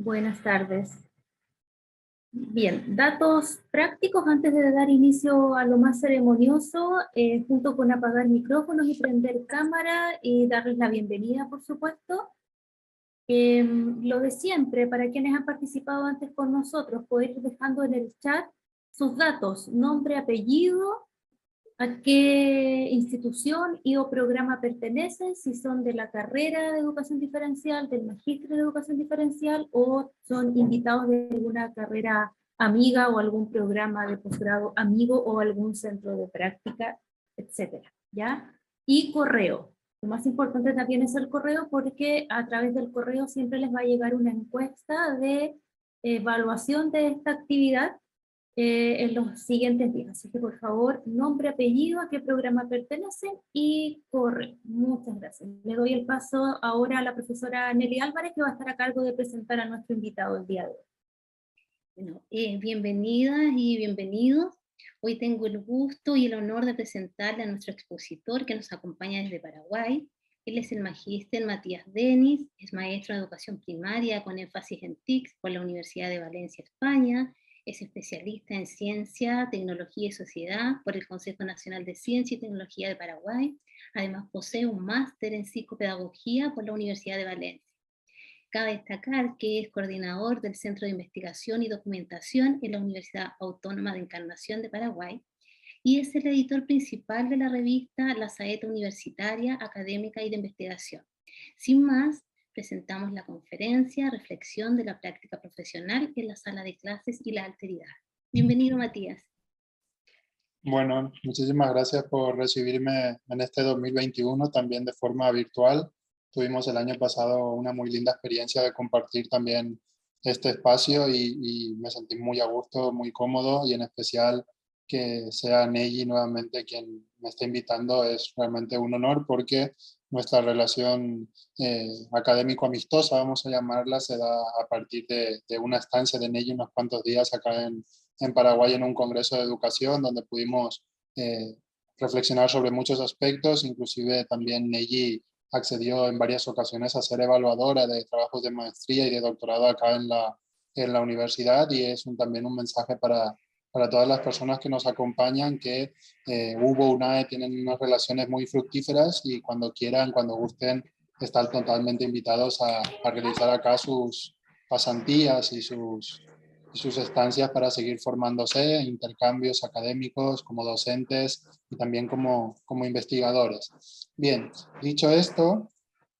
Buenas tardes. Bien, datos prácticos antes de dar inicio a lo más ceremonioso, junto con apagar micrófonos y prender cámara y darles la bienvenida, por supuesto. Lo de siempre, para quienes han participado antes con nosotros, poder ir dejando en el chat sus datos, nombre, apellido, a qué institución y o programa pertenecen, si son de la carrera de educación diferencial, del magíster de educación diferencial, o son invitados de alguna carrera amiga o algún programa de posgrado amigo o algún centro de práctica, etcétera, ¿ya? Y correo. Lo más importante también es el correo, porque a través del correo siempre les va a llegar una encuesta de evaluación de esta actividad en los siguientes días. Así que por favor, nombre, apellido, a qué programa pertenecen y correo. Muchas gracias. Le doy el paso ahora a la profesora Nelly Álvarez, que va a estar a cargo de presentar a nuestro invitado el día de hoy. Bueno, bienvenidas y bienvenidos. Hoy tengo el gusto y el honor de presentarle a nuestro expositor que nos acompaña desde Paraguay. Él es el magíster Matías Denis, es maestro de educación primaria con énfasis en TICS por la Universidad de Valencia, España. Es especialista en ciencia, tecnología y sociedad por el Consejo Nacional de Ciencia y Tecnología de Paraguay. Además posee un máster en psicopedagogía por la Universidad de Valencia. Cabe destacar que es coordinador del Centro de Investigación y Documentación en la Universidad Autónoma de Encarnación de Paraguay y es el editor principal de la revista La Saeta Universitaria, Académica y de Investigación. Sin más, presentamos la conferencia Reflexión de la práctica profesional en la sala de clases y la alteridad. Bienvenido, Matías. Bueno, muchísimas gracias por recibirme en este 2021, también de forma virtual. Tuvimos el año pasado una muy linda experiencia de compartir también este espacio y me sentí muy a gusto, muy cómodo, y en especial que sea Neji nuevamente quien me está invitando es realmente un honor, porque nuestra relación académico-amistosa, vamos a llamarla, se da a partir de una estancia de Neji unos cuantos días acá en Paraguay en un congreso de educación donde pudimos reflexionar sobre muchos aspectos. Inclusive también Neji accedió en varias ocasiones a ser evaluadora de trabajos de maestría y de doctorado acá en la universidad, y es también un mensaje para todas las personas que nos acompañan, que UBO, UNAE tienen unas relaciones muy fructíferas y cuando quieran, cuando gusten, están totalmente invitados a realizar acá sus pasantías y sus estancias para seguir formándose, intercambios académicos como docentes y también como investigadores. Bien, dicho esto,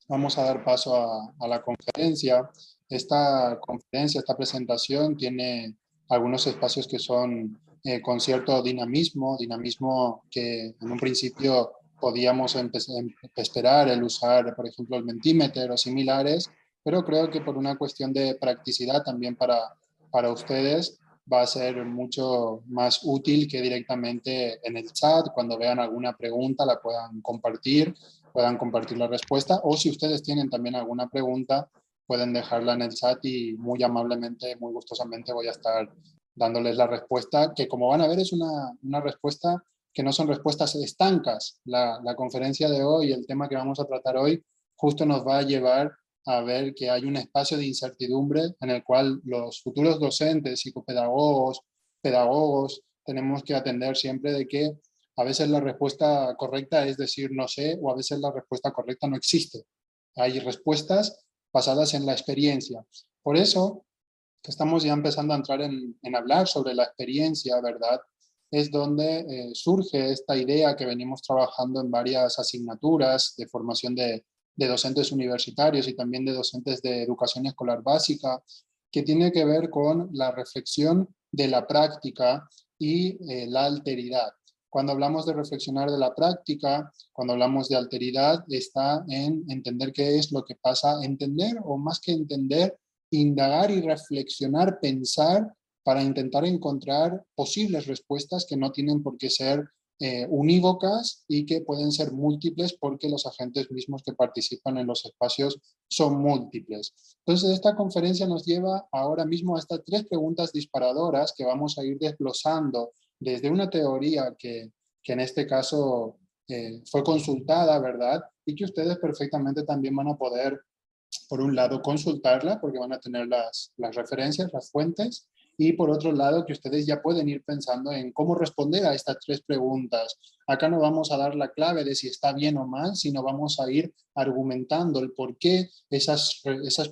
vamos a dar paso a la conferencia. Esta conferencia, esta presentación tiene algunos espacios que son con cierto dinamismo que en un principio podíamos esperar el usar, por ejemplo, el Mentimeter o similares, pero creo que por una cuestión de practicidad también para ustedes va a ser mucho más útil que directamente en el chat, cuando vean alguna pregunta la puedan compartir la respuesta, o si ustedes tienen también alguna pregunta, pueden dejarla en el chat y muy amablemente, muy gustosamente voy a estar dándoles la respuesta, que como van a ver es una respuesta que no son respuestas estancas. La conferencia de hoy, el tema que vamos a tratar hoy, justo nos va a llevar a ver que hay un espacio de incertidumbre en el cual los futuros docentes, psicopedagogos, pedagogos, tenemos que atender siempre de que a veces la respuesta correcta es decir no sé, o a veces la respuesta correcta no existe. Hay respuestas basadas en la experiencia. Por eso, que estamos ya empezando a entrar en hablar sobre la experiencia, ¿verdad? Es donde surge esta idea que venimos trabajando en varias asignaturas de formación de docentes universitarios y también de docentes de educación escolar básica, que tiene que ver con la reflexión de la práctica y la alteridad. Cuando hablamos de reflexionar de la práctica, cuando hablamos de alteridad, está en entender qué es lo que pasa, entender, o más que entender, indagar y reflexionar, pensar, para intentar encontrar posibles respuestas que no tienen por qué ser unívocas y que pueden ser múltiples porque los agentes mismos que participan en los espacios son múltiples. Entonces, esta conferencia nos lleva ahora mismo a estas tres preguntas disparadoras que vamos a ir desglosando desde una teoría que en este caso fue consultada, ¿verdad? Y que ustedes perfectamente también van a poder por un lado, consultarla, porque van a tener las referencias, las fuentes, y por otro lado, que ustedes ya pueden ir pensando en cómo responder a estas tres preguntas. Acá no vamos a dar la clave de si está bien o mal, sino vamos a ir argumentando el por qué esas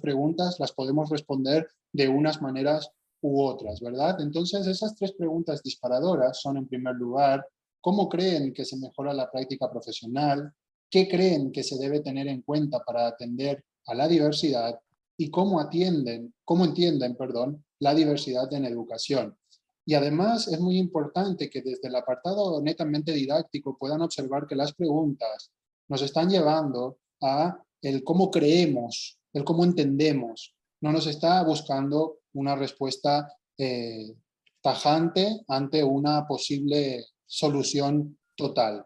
preguntas las podemos responder de unas maneras u otras, ¿verdad? Entonces, esas tres preguntas disparadoras son, en primer lugar, ¿cómo creen que se mejora la práctica profesional? ¿Qué creen que se debe tener en cuenta para atender a la diversidad? Y cómo entienden, la diversidad en educación. Y además es muy importante que desde el apartado netamente didáctico puedan observar que las preguntas nos están llevando a el cómo creemos, el cómo entendemos. No nos está buscando una respuesta tajante ante una posible solución total.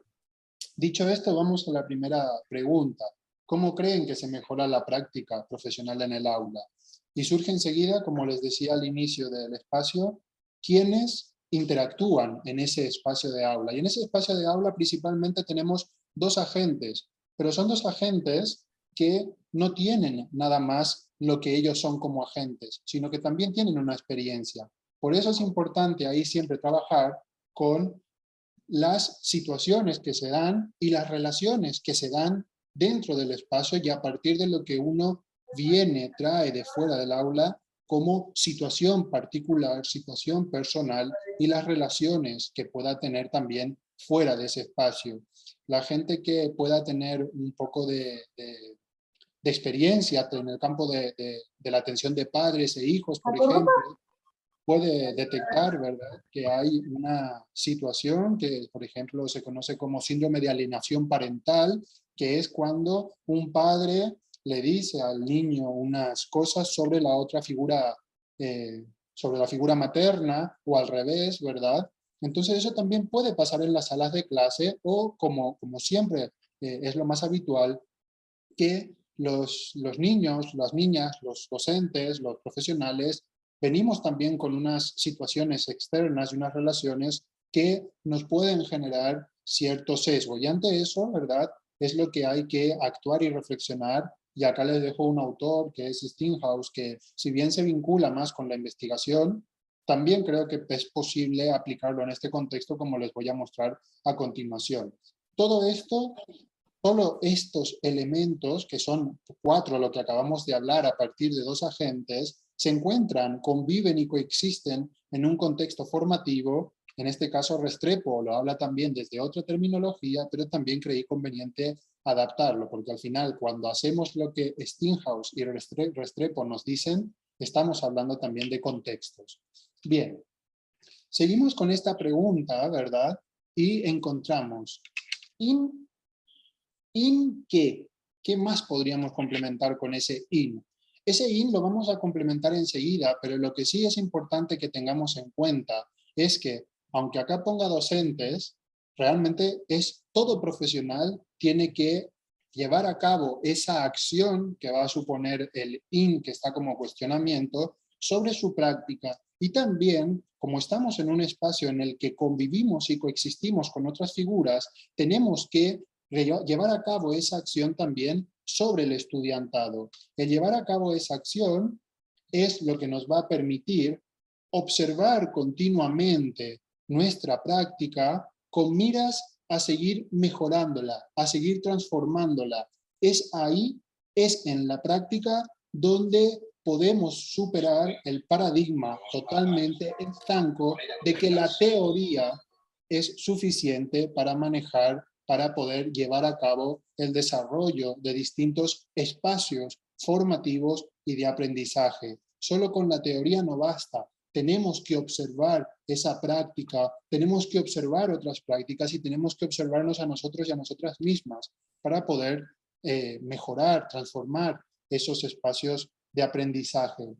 Dicho esto, vamos a la primera pregunta. ¿Cómo creen que se mejora la práctica profesional en el aula? Y surge enseguida, como les decía al inicio del espacio, ¿quiénes interactúan en ese espacio de aula? Y en ese espacio de aula principalmente tenemos dos agentes, pero son dos agentes que no tienen nada más lo que ellos son como agentes, sino que también tienen una experiencia. Por eso es importante ahí siempre trabajar con las situaciones que se dan y las relaciones que se dan dentro del espacio y a partir de lo que uno trae de fuera del aula como situación particular, situación personal y las relaciones que pueda tener también fuera de ese espacio. La gente que pueda tener un poco de experiencia en el campo de la atención de padres e hijos, por ejemplo, puede detectar, ¿verdad?, que hay una situación que, por ejemplo, se conoce como síndrome de alienación parental, que es cuando un padre le dice al niño unas cosas sobre la otra figura, sobre la figura materna o al revés, ¿verdad? Entonces eso también puede pasar en las salas de clase o, como siempre es lo más habitual, que los niños, las niñas, los docentes, los profesionales, venimos también con unas situaciones externas y unas relaciones que nos pueden generar cierto sesgo. Y ante eso, ¿verdad?, es lo que hay que actuar y reflexionar. Y acá les dejo un autor que es Steenhuis, que si bien se vincula más con la investigación, también creo que es posible aplicarlo en este contexto, como les voy a mostrar a continuación. Todo esto, solo estos elementos, que son 4 lo que acabamos de hablar a partir de 2 agentes, se encuentran, conviven y coexisten en un contexto formativo. En este caso Restrepo lo habla también desde otra terminología, pero también creí conveniente adaptarlo, porque al final cuando hacemos lo que Steenhuis y Restrepo nos dicen, estamos hablando también de contextos. Bien, seguimos con esta pregunta, ¿verdad? Y encontramos, ¿in qué? ¿Qué más podríamos complementar con ese in? Ese in lo vamos a complementar enseguida, pero lo que sí es importante que tengamos en cuenta es que, aunque acá ponga docentes, realmente es todo profesional tiene que llevar a cabo esa acción que va a suponer el in, que está como cuestionamiento, sobre su práctica. Y también, como estamos en un espacio en el que convivimos y coexistimos con otras figuras, tenemos que llevar a cabo esa acción también sobre el estudiantado. El llevar a cabo esa acción es lo que nos va a permitir observar continuamente nuestra práctica con miras a seguir mejorándola, a seguir transformándola. Es ahí, es en la práctica donde podemos superar el paradigma totalmente estanco de que la teoría es suficiente para manejar, para poder llevar a cabo el desarrollo de distintos espacios formativos y de aprendizaje. Solo con la teoría no basta. Tenemos que observar esa práctica, tenemos que observar otras prácticas y tenemos que observarnos a nosotros y a nosotras mismas para poder mejorar, transformar esos espacios de aprendizaje.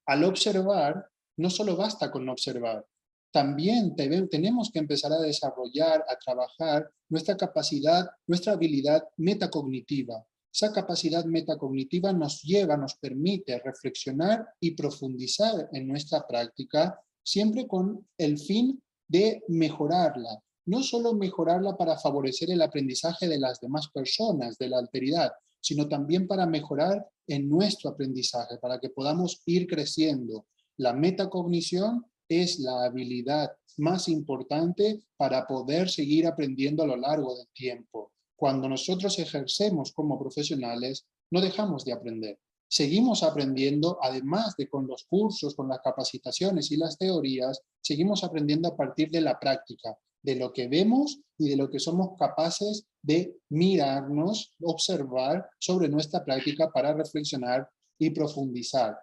Al observar, no solo basta con observar, también tenemos que empezar a desarrollar, a trabajar nuestra capacidad, nuestra habilidad metacognitiva. Esa capacidad metacognitiva nos permite reflexionar y profundizar en nuestra práctica, siempre con el fin de mejorarla. No solo mejorarla para favorecer el aprendizaje de las demás personas, de la alteridad, sino también para mejorar en nuestro aprendizaje, para que podamos ir creciendo. La metacognición es la habilidad más importante para poder seguir aprendiendo a lo largo del tiempo. Cuando nosotros ejercemos como profesionales, no dejamos de aprender. Seguimos aprendiendo, además de con los cursos, con las capacitaciones y las teorías, seguimos aprendiendo a partir de la práctica, de lo que vemos y de lo que somos capaces de mirarnos, observar sobre nuestra práctica para reflexionar y profundizar.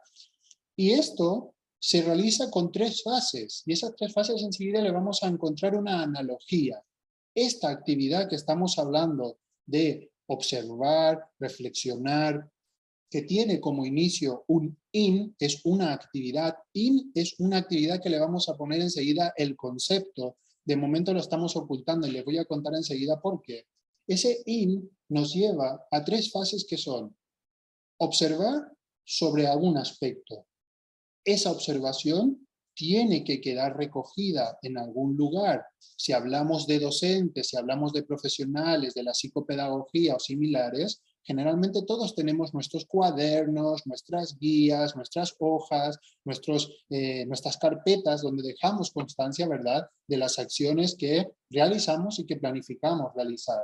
Y esto se realiza con 3 fases, y esas 3 fases enseguida le vamos a encontrar una analogía. Esta actividad que estamos hablando de observar, reflexionar, que tiene como inicio un in, es una actividad. In es una actividad que le vamos a poner enseguida el concepto. De momento lo estamos ocultando y les voy a contar enseguida por qué. Ese in nos lleva a 3 fases que son observar sobre algún aspecto. Esa observación tiene que quedar recogida en algún lugar. Si hablamos de docentes, si hablamos de profesionales, de la psicopedagogía o similares, generalmente todos tenemos nuestros cuadernos, nuestras guías, nuestras hojas, nuestras carpetas donde dejamos constancia, ¿verdad?, de las acciones que realizamos y que planificamos realizar.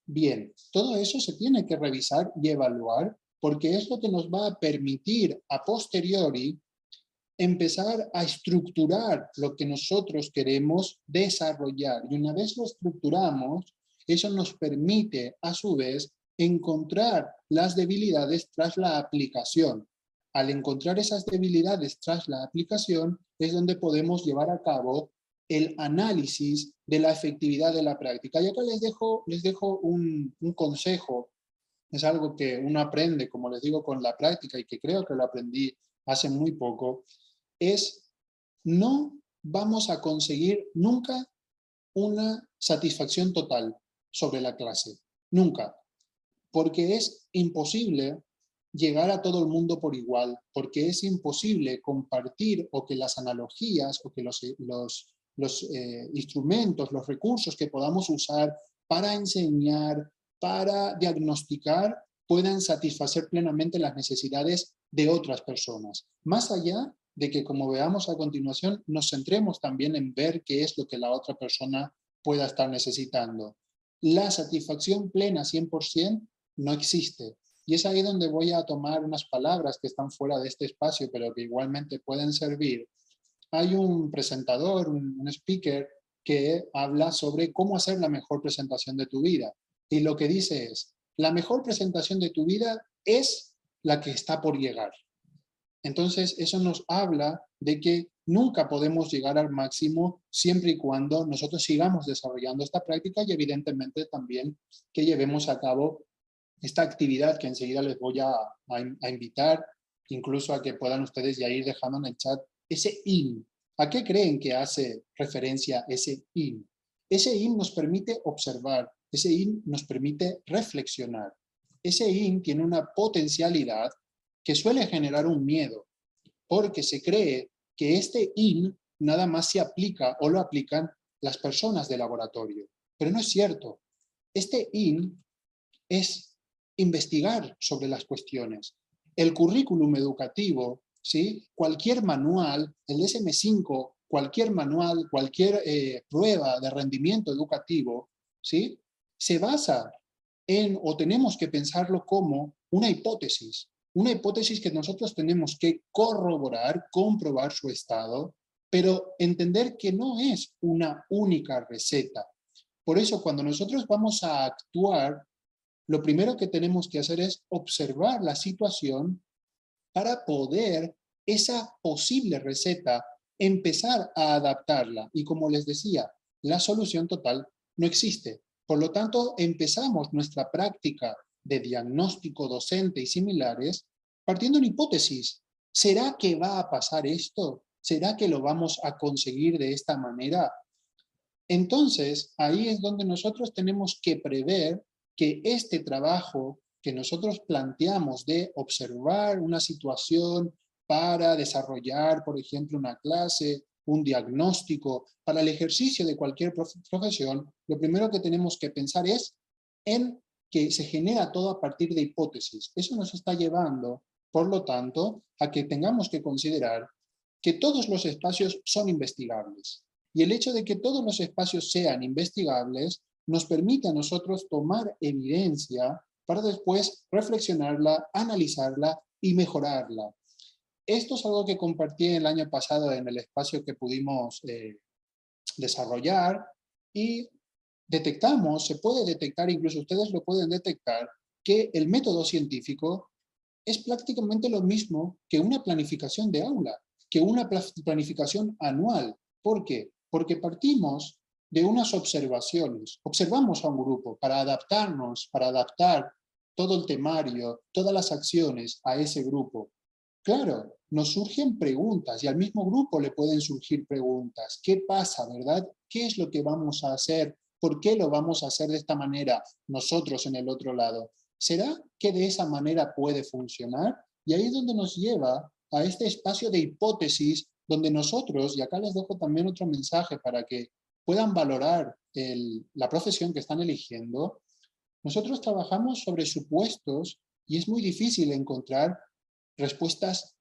Bien, todo eso se tiene que revisar y evaluar porque es lo que nos va a permitir a posteriori empezar a estructurar lo que nosotros queremos desarrollar. Y una vez lo estructuramos, eso nos permite, a su vez, encontrar las debilidades tras la aplicación. Al encontrar esas debilidades tras la aplicación, es donde podemos llevar a cabo el análisis de la efectividad de la práctica. Y acá les dejo un consejo. Es algo que uno aprende, como les digo, con la práctica y que creo que lo aprendí hace muy poco. Es no vamos a conseguir nunca una satisfacción total sobre la clase. Nunca. Porque es imposible llegar a todo el mundo por igual, porque es imposible compartir o que las analogías o que los instrumentos, los recursos que podamos usar para enseñar, para diagnosticar, puedan satisfacer plenamente las necesidades de otras personas. Más allá de que, como veamos a continuación, nos centremos también en ver qué es lo que la otra persona pueda estar necesitando. La satisfacción plena 100% no existe. Y es ahí donde voy a tomar unas palabras que están fuera de este espacio, pero que igualmente pueden servir. Hay un presentador, un speaker, que habla sobre cómo hacer la mejor presentación de tu vida. Y lo que dice es, la mejor presentación de tu vida es la que está por llegar. Entonces, eso nos habla de que nunca podemos llegar al máximo siempre y cuando nosotros sigamos desarrollando esta práctica y evidentemente también que llevemos a cabo esta actividad que enseguida les voy a invitar, incluso a que puedan ustedes ya ir dejando en el chat ese in. ¿A qué creen que hace referencia ese in? Ese in nos permite observar, ese in nos permite reflexionar. Ese in tiene una potencialidad que suele generar un miedo, porque se cree que este in nada más se aplica o lo aplican las personas de laboratorio. Pero no es cierto. Este in es investigar sobre las cuestiones. El currículum educativo, ¿sí?, cualquier manual, el DSM-5, cualquier manual, cualquier prueba de rendimiento educativo, ¿sí?, se basa en, o tenemos que pensarlo como una hipótesis que nosotros tenemos que corroborar, comprobar su estado, pero entender que no es una única receta. Por eso, cuando nosotros vamos a actuar, lo primero que tenemos que hacer es observar la situación para poder esa posible receta empezar a adaptarla. Y como les decía, la solución total no existe. Por lo tanto, empezamos nuestra práctica de diagnóstico docente y similares partiendo de una hipótesis. ¿Será que va a pasar esto? ¿Será que lo vamos a conseguir de esta manera? Entonces, ahí es donde nosotros tenemos que prever que este trabajo que nosotros planteamos de observar una situación para desarrollar, por ejemplo, una clase, un diagnóstico, para el ejercicio de cualquier profesión, lo primero que tenemos que pensar es en que se genera todo a partir de hipótesis. Eso nos está llevando, por lo tanto, a que tengamos que considerar que todos los espacios son investigables. Y el hecho de que todos los espacios sean investigables nos permite a nosotros tomar evidencia para después reflexionarla, analizarla y mejorarla. Esto es algo que compartí el año pasado en el espacio que pudimos desarrollar y detectamos, se puede detectar, incluso ustedes lo pueden detectar, que el método científico es prácticamente lo mismo que una planificación de aula, que una planificación anual. ¿Por qué? Porque partimos de unas observaciones. Observamos a un grupo para adaptarnos, para adaptar todo el temario, todas las acciones a ese grupo. Claro, nos surgen preguntas y al mismo grupo le pueden surgir preguntas. ¿Qué pasa, verdad? ¿Qué es lo que vamos a hacer? ¿Por qué lo vamos a hacer de esta manera nosotros en el otro lado? ¿Será que de esa manera puede funcionar? Y ahí es donde nos lleva a este espacio de hipótesis donde nosotros, y acá les dejo también otro mensaje para que puedan valorar la profesión que están eligiendo, nosotros trabajamos sobre supuestos y es muy difícil encontrar respuestas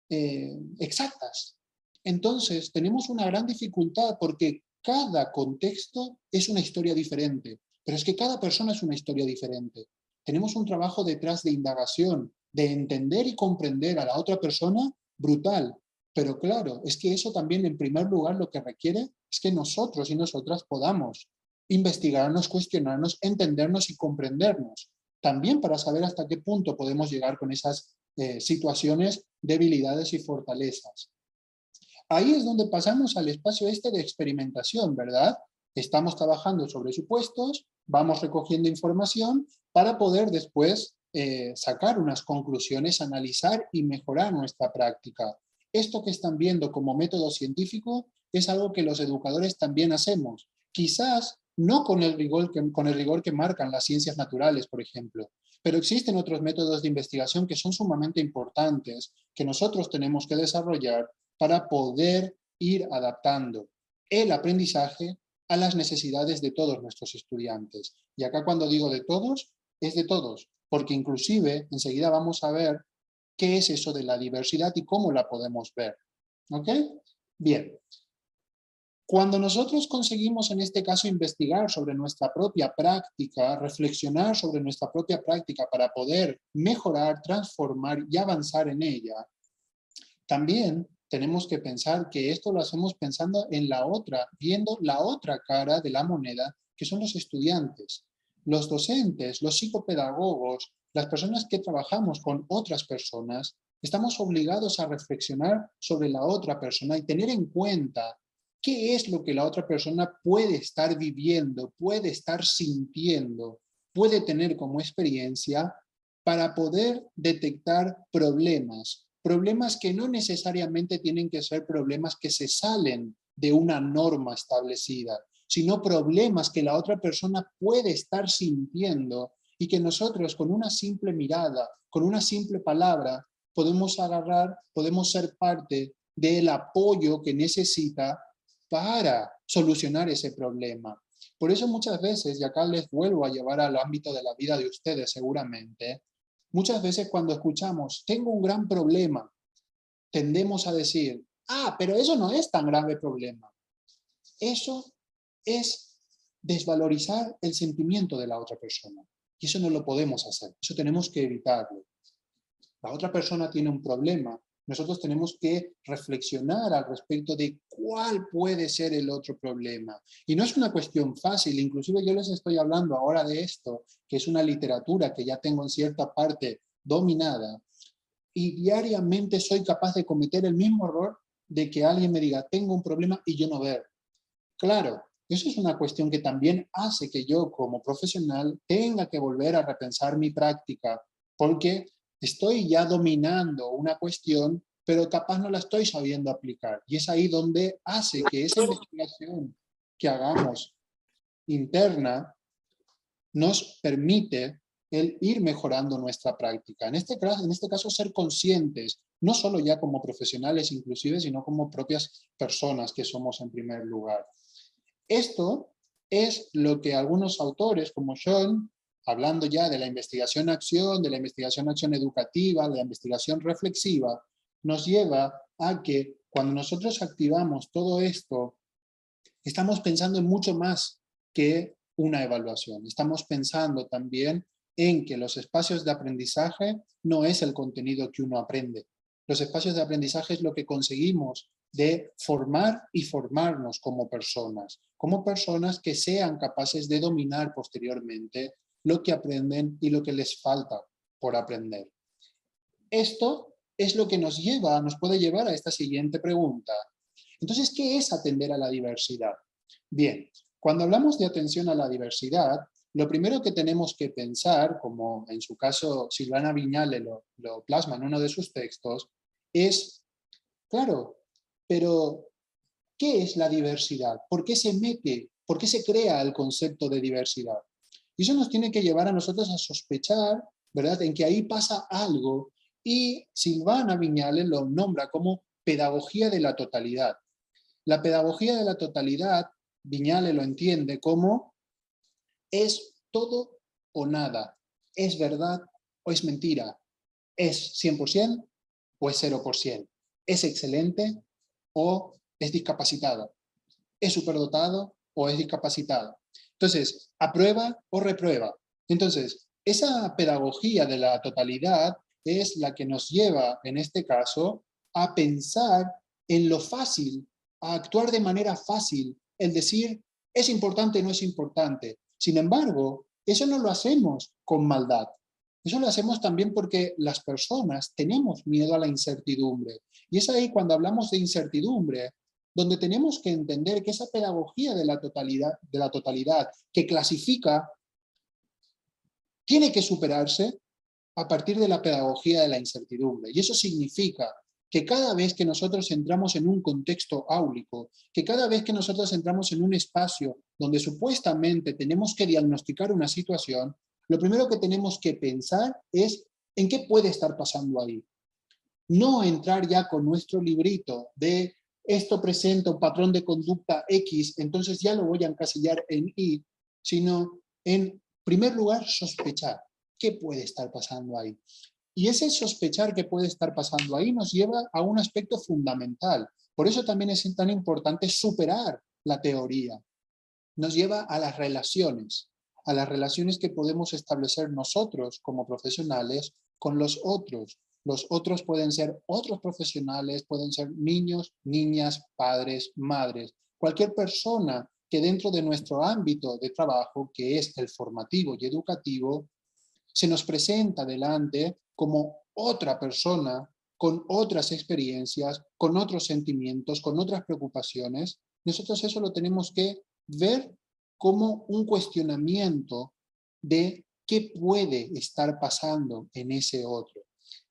exactas. Entonces, tenemos una gran dificultad porque cada contexto es una historia diferente, pero es que cada persona es una historia diferente. Tenemos un trabajo detrás de indagación, de entender y comprender a la otra persona brutal, pero claro, es que eso también en primer lugar lo que requiere es que nosotros y nosotras podamos investigarnos, cuestionarnos, entendernos y comprendernos. También para saber hasta qué punto podemos llegar con esas situaciones, debilidades y fortalezas. Ahí es donde pasamos al espacio este de experimentación, ¿verdad? Estamos trabajando sobre supuestos, vamos recogiendo información para poder después sacar unas conclusiones, analizar y mejorar nuestra práctica. Esto que están viendo como método científico es algo que los educadores también hacemos. Quizás no con el rigor que marcan las ciencias naturales, por ejemplo, pero existen otros métodos de investigación que son sumamente importantes, que nosotros tenemos que desarrollar para poder ir adaptando el aprendizaje a las necesidades de todos nuestros estudiantes. Y acá cuando digo de todos, es de todos, porque inclusive enseguida vamos a ver qué es eso de la diversidad y cómo la podemos ver. ¿Ok? Bien. Cuando nosotros conseguimos en este caso investigar sobre nuestra propia práctica, reflexionar sobre nuestra propia práctica para poder mejorar, transformar y avanzar en ella, también tenemos que pensar que esto lo hacemos pensando en la otra, viendo la otra cara de la moneda, que son los estudiantes, los docentes, los psicopedagogos, las personas que trabajamos con otras personas, estamos obligados a reflexionar sobre la otra persona y tener en cuenta qué es lo que la otra persona puede estar viviendo, puede estar sintiendo, puede tener como experiencia para poder detectar problemas que no necesariamente tienen que ser problemas que se salen de una norma establecida, sino problemas que la otra persona puede estar sintiendo y que nosotros con una simple mirada, con una simple palabra, podemos agarrar, podemos ser parte del apoyo que necesita para solucionar ese problema. Por eso muchas veces, y acá les vuelvo a llevar al ámbito de la vida de ustedes seguramente, muchas veces cuando escuchamos, tengo un gran problema, tendemos a decir, pero eso no es tan grave problema. Eso es desvalorizar el sentimiento de la otra persona. Y eso no lo podemos hacer, eso tenemos que evitarlo. La otra persona tiene un problema, nosotros tenemos que reflexionar al respecto de cuál puede ser el otro problema. Y no es una cuestión fácil, inclusive yo les estoy hablando ahora de esto, que es una literatura que ya tengo en cierta parte dominada, y diariamente soy capaz de cometer el mismo error de que alguien me diga, tengo un problema y yo no ver. Claro, eso es una cuestión que también hace que yo como profesional tenga que volver a repensar mi práctica, porque estoy ya dominando una cuestión, pero capaz no la estoy sabiendo aplicar. Y es ahí donde hace que esa investigación que hagamos interna nos permite el ir mejorando nuestra práctica. En este caso, ser conscientes, no solo ya como profesionales inclusive, sino como propias personas que somos en primer lugar. Esto es lo que algunos autores como John hablando ya de la investigación-acción, de la investigación-acción educativa, de la investigación reflexiva, nos lleva a que cuando nosotros activamos todo esto, estamos pensando en mucho más que una evaluación. Estamos pensando también en que los espacios de aprendizaje no es el contenido que uno aprende. Los espacios de aprendizaje es lo que conseguimos de formar y formarnos como personas que sean capaces de dominar posteriormente lo que aprenden y lo que les falta por aprender. Esto es lo que nos puede llevar a esta siguiente pregunta. Entonces, ¿qué es atender a la diversidad? Bien, cuando hablamos de atención a la diversidad, lo primero que tenemos que pensar, como en su caso Silvana Viñale lo plasma en uno de sus textos, es, claro, pero ¿qué es la diversidad? ¿Por qué se crea el concepto de diversidad? Y eso nos tiene que llevar a nosotros a sospechar, ¿verdad?, en que ahí pasa algo, y Silvana Viñale lo nombra como pedagogía de la totalidad. La pedagogía de la totalidad, Viñale lo entiende como es todo o nada, es verdad o es mentira, es 100% o es 0%, es excelente o es discapacitado, es superdotado o es discapacitado. Entonces, aprueba o reprueba. Entonces, esa pedagogía de la totalidad es la que nos lleva, en este caso, a pensar en lo fácil, a actuar de manera fácil, el decir, es importante o no es importante. Sin embargo, eso no lo hacemos con maldad. Eso lo hacemos también porque las personas tenemos miedo a la incertidumbre. Y es ahí cuando hablamos de incertidumbre, donde tenemos que entender que esa pedagogía de la totalidad que clasifica, tiene que superarse a partir de la pedagogía de la incertidumbre. Y eso significa que cada vez que nosotros entramos en un contexto áulico, que cada vez que nosotros entramos en un espacio donde supuestamente tenemos que diagnosticar una situación, lo primero que tenemos que pensar es en qué puede estar pasando ahí. No entrar ya con nuestro librito de esto presenta un patrón de conducta X, entonces ya lo voy a encasillar en Y, sino en primer lugar sospechar qué puede estar pasando ahí. Y ese sospechar que puede estar pasando ahí nos lleva a un aspecto fundamental. Por eso también es tan importante superar la teoría. Nos lleva a las relaciones que podemos establecer nosotros como profesionales con los otros. Los otros pueden ser otros profesionales, pueden ser niños, niñas, padres, madres. Cualquier persona que dentro de nuestro ámbito de trabajo, que es el formativo y educativo, se nos presenta delante como otra persona con otras experiencias, con otros sentimientos, con otras preocupaciones. Nosotros eso lo tenemos que ver como un cuestionamiento de qué puede estar pasando en ese otro.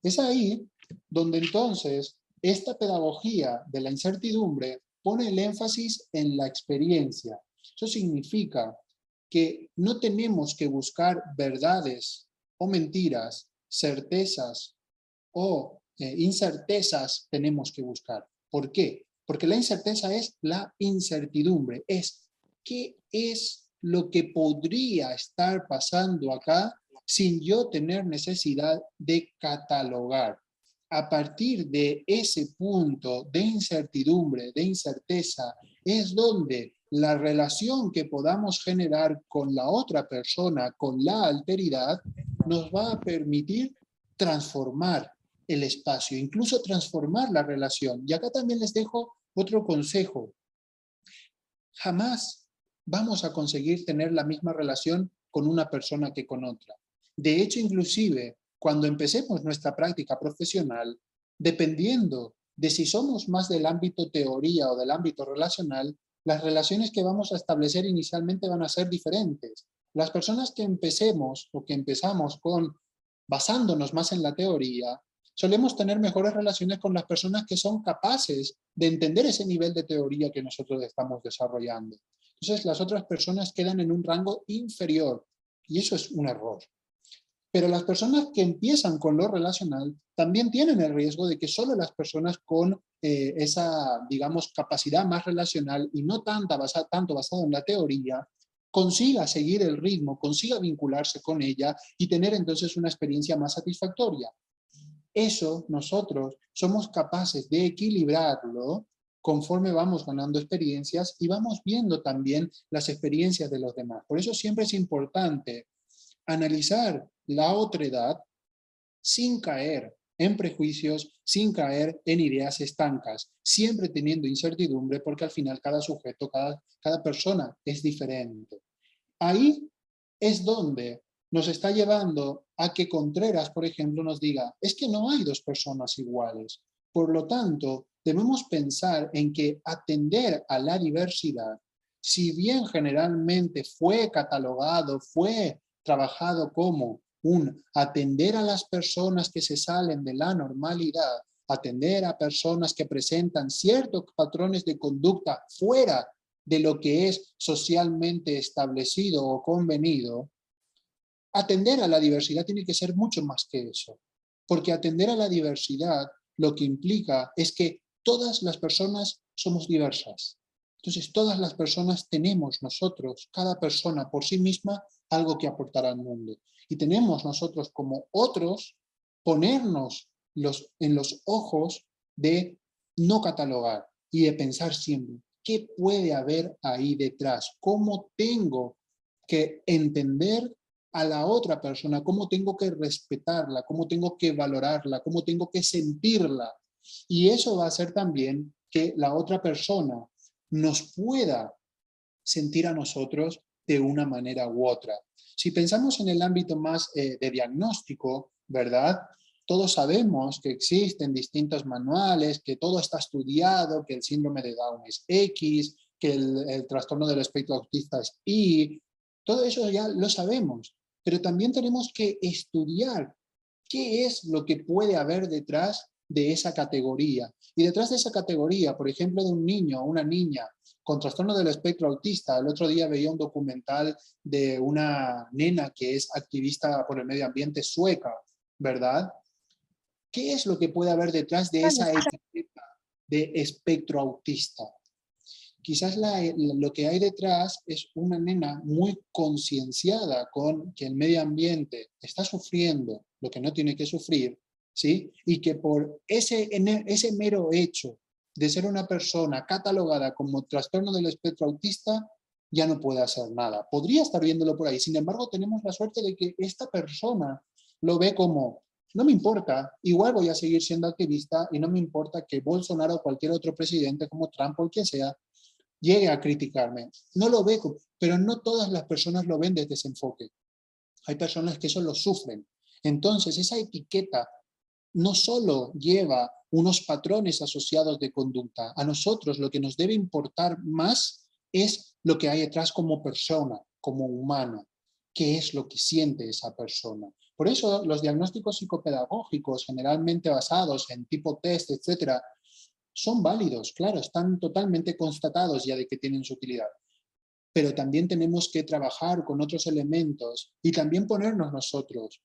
Es ahí donde entonces esta pedagogía de la incertidumbre pone el énfasis en la experiencia. Eso significa que no tenemos que buscar verdades o mentiras, certezas o incertezas tenemos que buscar. ¿Por qué? Porque la incerteza es la incertidumbre, es qué es lo que podría estar pasando acá sin yo tener necesidad de catalogar. A partir de ese punto de incertidumbre, de incerteza, es donde la relación que podamos generar con la otra persona, con la alteridad, nos va a permitir transformar el espacio, incluso transformar la relación. Y acá también les dejo otro consejo. Jamás vamos a conseguir tener la misma relación con una persona que con otra. De hecho, inclusive, cuando empecemos nuestra práctica profesional, dependiendo de si somos más del ámbito teoría o del ámbito relacional, las relaciones que vamos a establecer inicialmente van a ser diferentes. Las personas que empecemos o que empezamos basándonos más en la teoría, solemos tener mejores relaciones con las personas que son capaces de entender ese nivel de teoría que nosotros estamos desarrollando. Entonces, las otras personas quedan en un rango inferior y eso es un error. Pero las personas que empiezan con lo relacional también tienen el riesgo de que solo las personas con esa, digamos, capacidad más relacional y no tanto basada en la teoría, consiga seguir el ritmo, consiga vincularse con ella y tener entonces una experiencia más satisfactoria. Eso nosotros somos capaces de equilibrarlo conforme vamos ganando experiencias y vamos viendo también las experiencias de los demás. Por eso siempre es importante analizar la otredad sin caer en prejuicios, sin caer en ideas estancas, siempre teniendo incertidumbre porque al final cada sujeto, cada persona es diferente. Ahí es donde nos está llevando a que Contreras, por ejemplo, nos diga, es que no hay dos personas iguales. Por lo tanto, debemos pensar en que atender a la diversidad, si bien generalmente fue catalogado, fue trabajado como un atender a las personas que se salen de la normalidad, atender a personas que presentan ciertos patrones de conducta fuera de lo que es socialmente establecido o convenido, atender a la diversidad tiene que ser mucho más que eso. Porque atender a la diversidad lo que implica es que todas las personas somos diversas. Entonces todas las personas tenemos nosotros, cada persona por sí misma, algo que aportar al mundo. Y tenemos nosotros como otros ponernos en los ojos de no catalogar y de pensar siempre, ¿qué puede haber ahí detrás? ¿Cómo tengo que entender a la otra persona? ¿Cómo tengo que respetarla? ¿Cómo tengo que valorarla? ¿Cómo tengo que sentirla? Y eso va a hacer también que la otra persona nos pueda sentir a nosotros de una manera u otra. Si pensamos en el ámbito más de diagnóstico, ¿verdad? Todos sabemos que existen distintos manuales, que todo está estudiado, que el síndrome de Down es X, que el trastorno del espectro autista es Y. Todo eso ya lo sabemos, pero también tenemos que estudiar qué es lo que puede haber detrás de esa categoría. Y detrás de esa categoría, por ejemplo, de un niño o una niña con trastorno del espectro autista, el otro día veía un documental de una nena que es activista por el medio ambiente sueca, ¿verdad? ¿Qué es lo que puede haber detrás de esa etiqueta de espectro autista? Quizás lo que hay detrás es una nena muy concienciada con que el medio ambiente está sufriendo lo que no tiene que sufrir, ¿sí? Y que por ese mero hecho de ser una persona catalogada como trastorno del espectro autista, ya no puede hacer nada. Podría estar viéndolo por ahí. Sin embargo, tenemos la suerte de que esta persona lo ve como, no me importa, igual voy a seguir siendo activista y no me importa que Bolsonaro o cualquier otro presidente como Trump o quien sea llegue a criticarme. No lo veo, pero no todas las personas lo ven desde ese enfoque. Hay personas que eso lo sufren. Entonces, esa etiqueta no solo lleva unos patrones asociados de conducta. A nosotros lo que nos debe importar más es lo que hay detrás como persona, como humano. ¿Qué es lo que siente esa persona? Por eso los diagnósticos psicopedagógicos, generalmente basados en tipo test, etcétera, son válidos, claro, están totalmente constatados ya de que tienen su utilidad. Pero también tenemos que trabajar con otros elementos y también ponernos nosotros,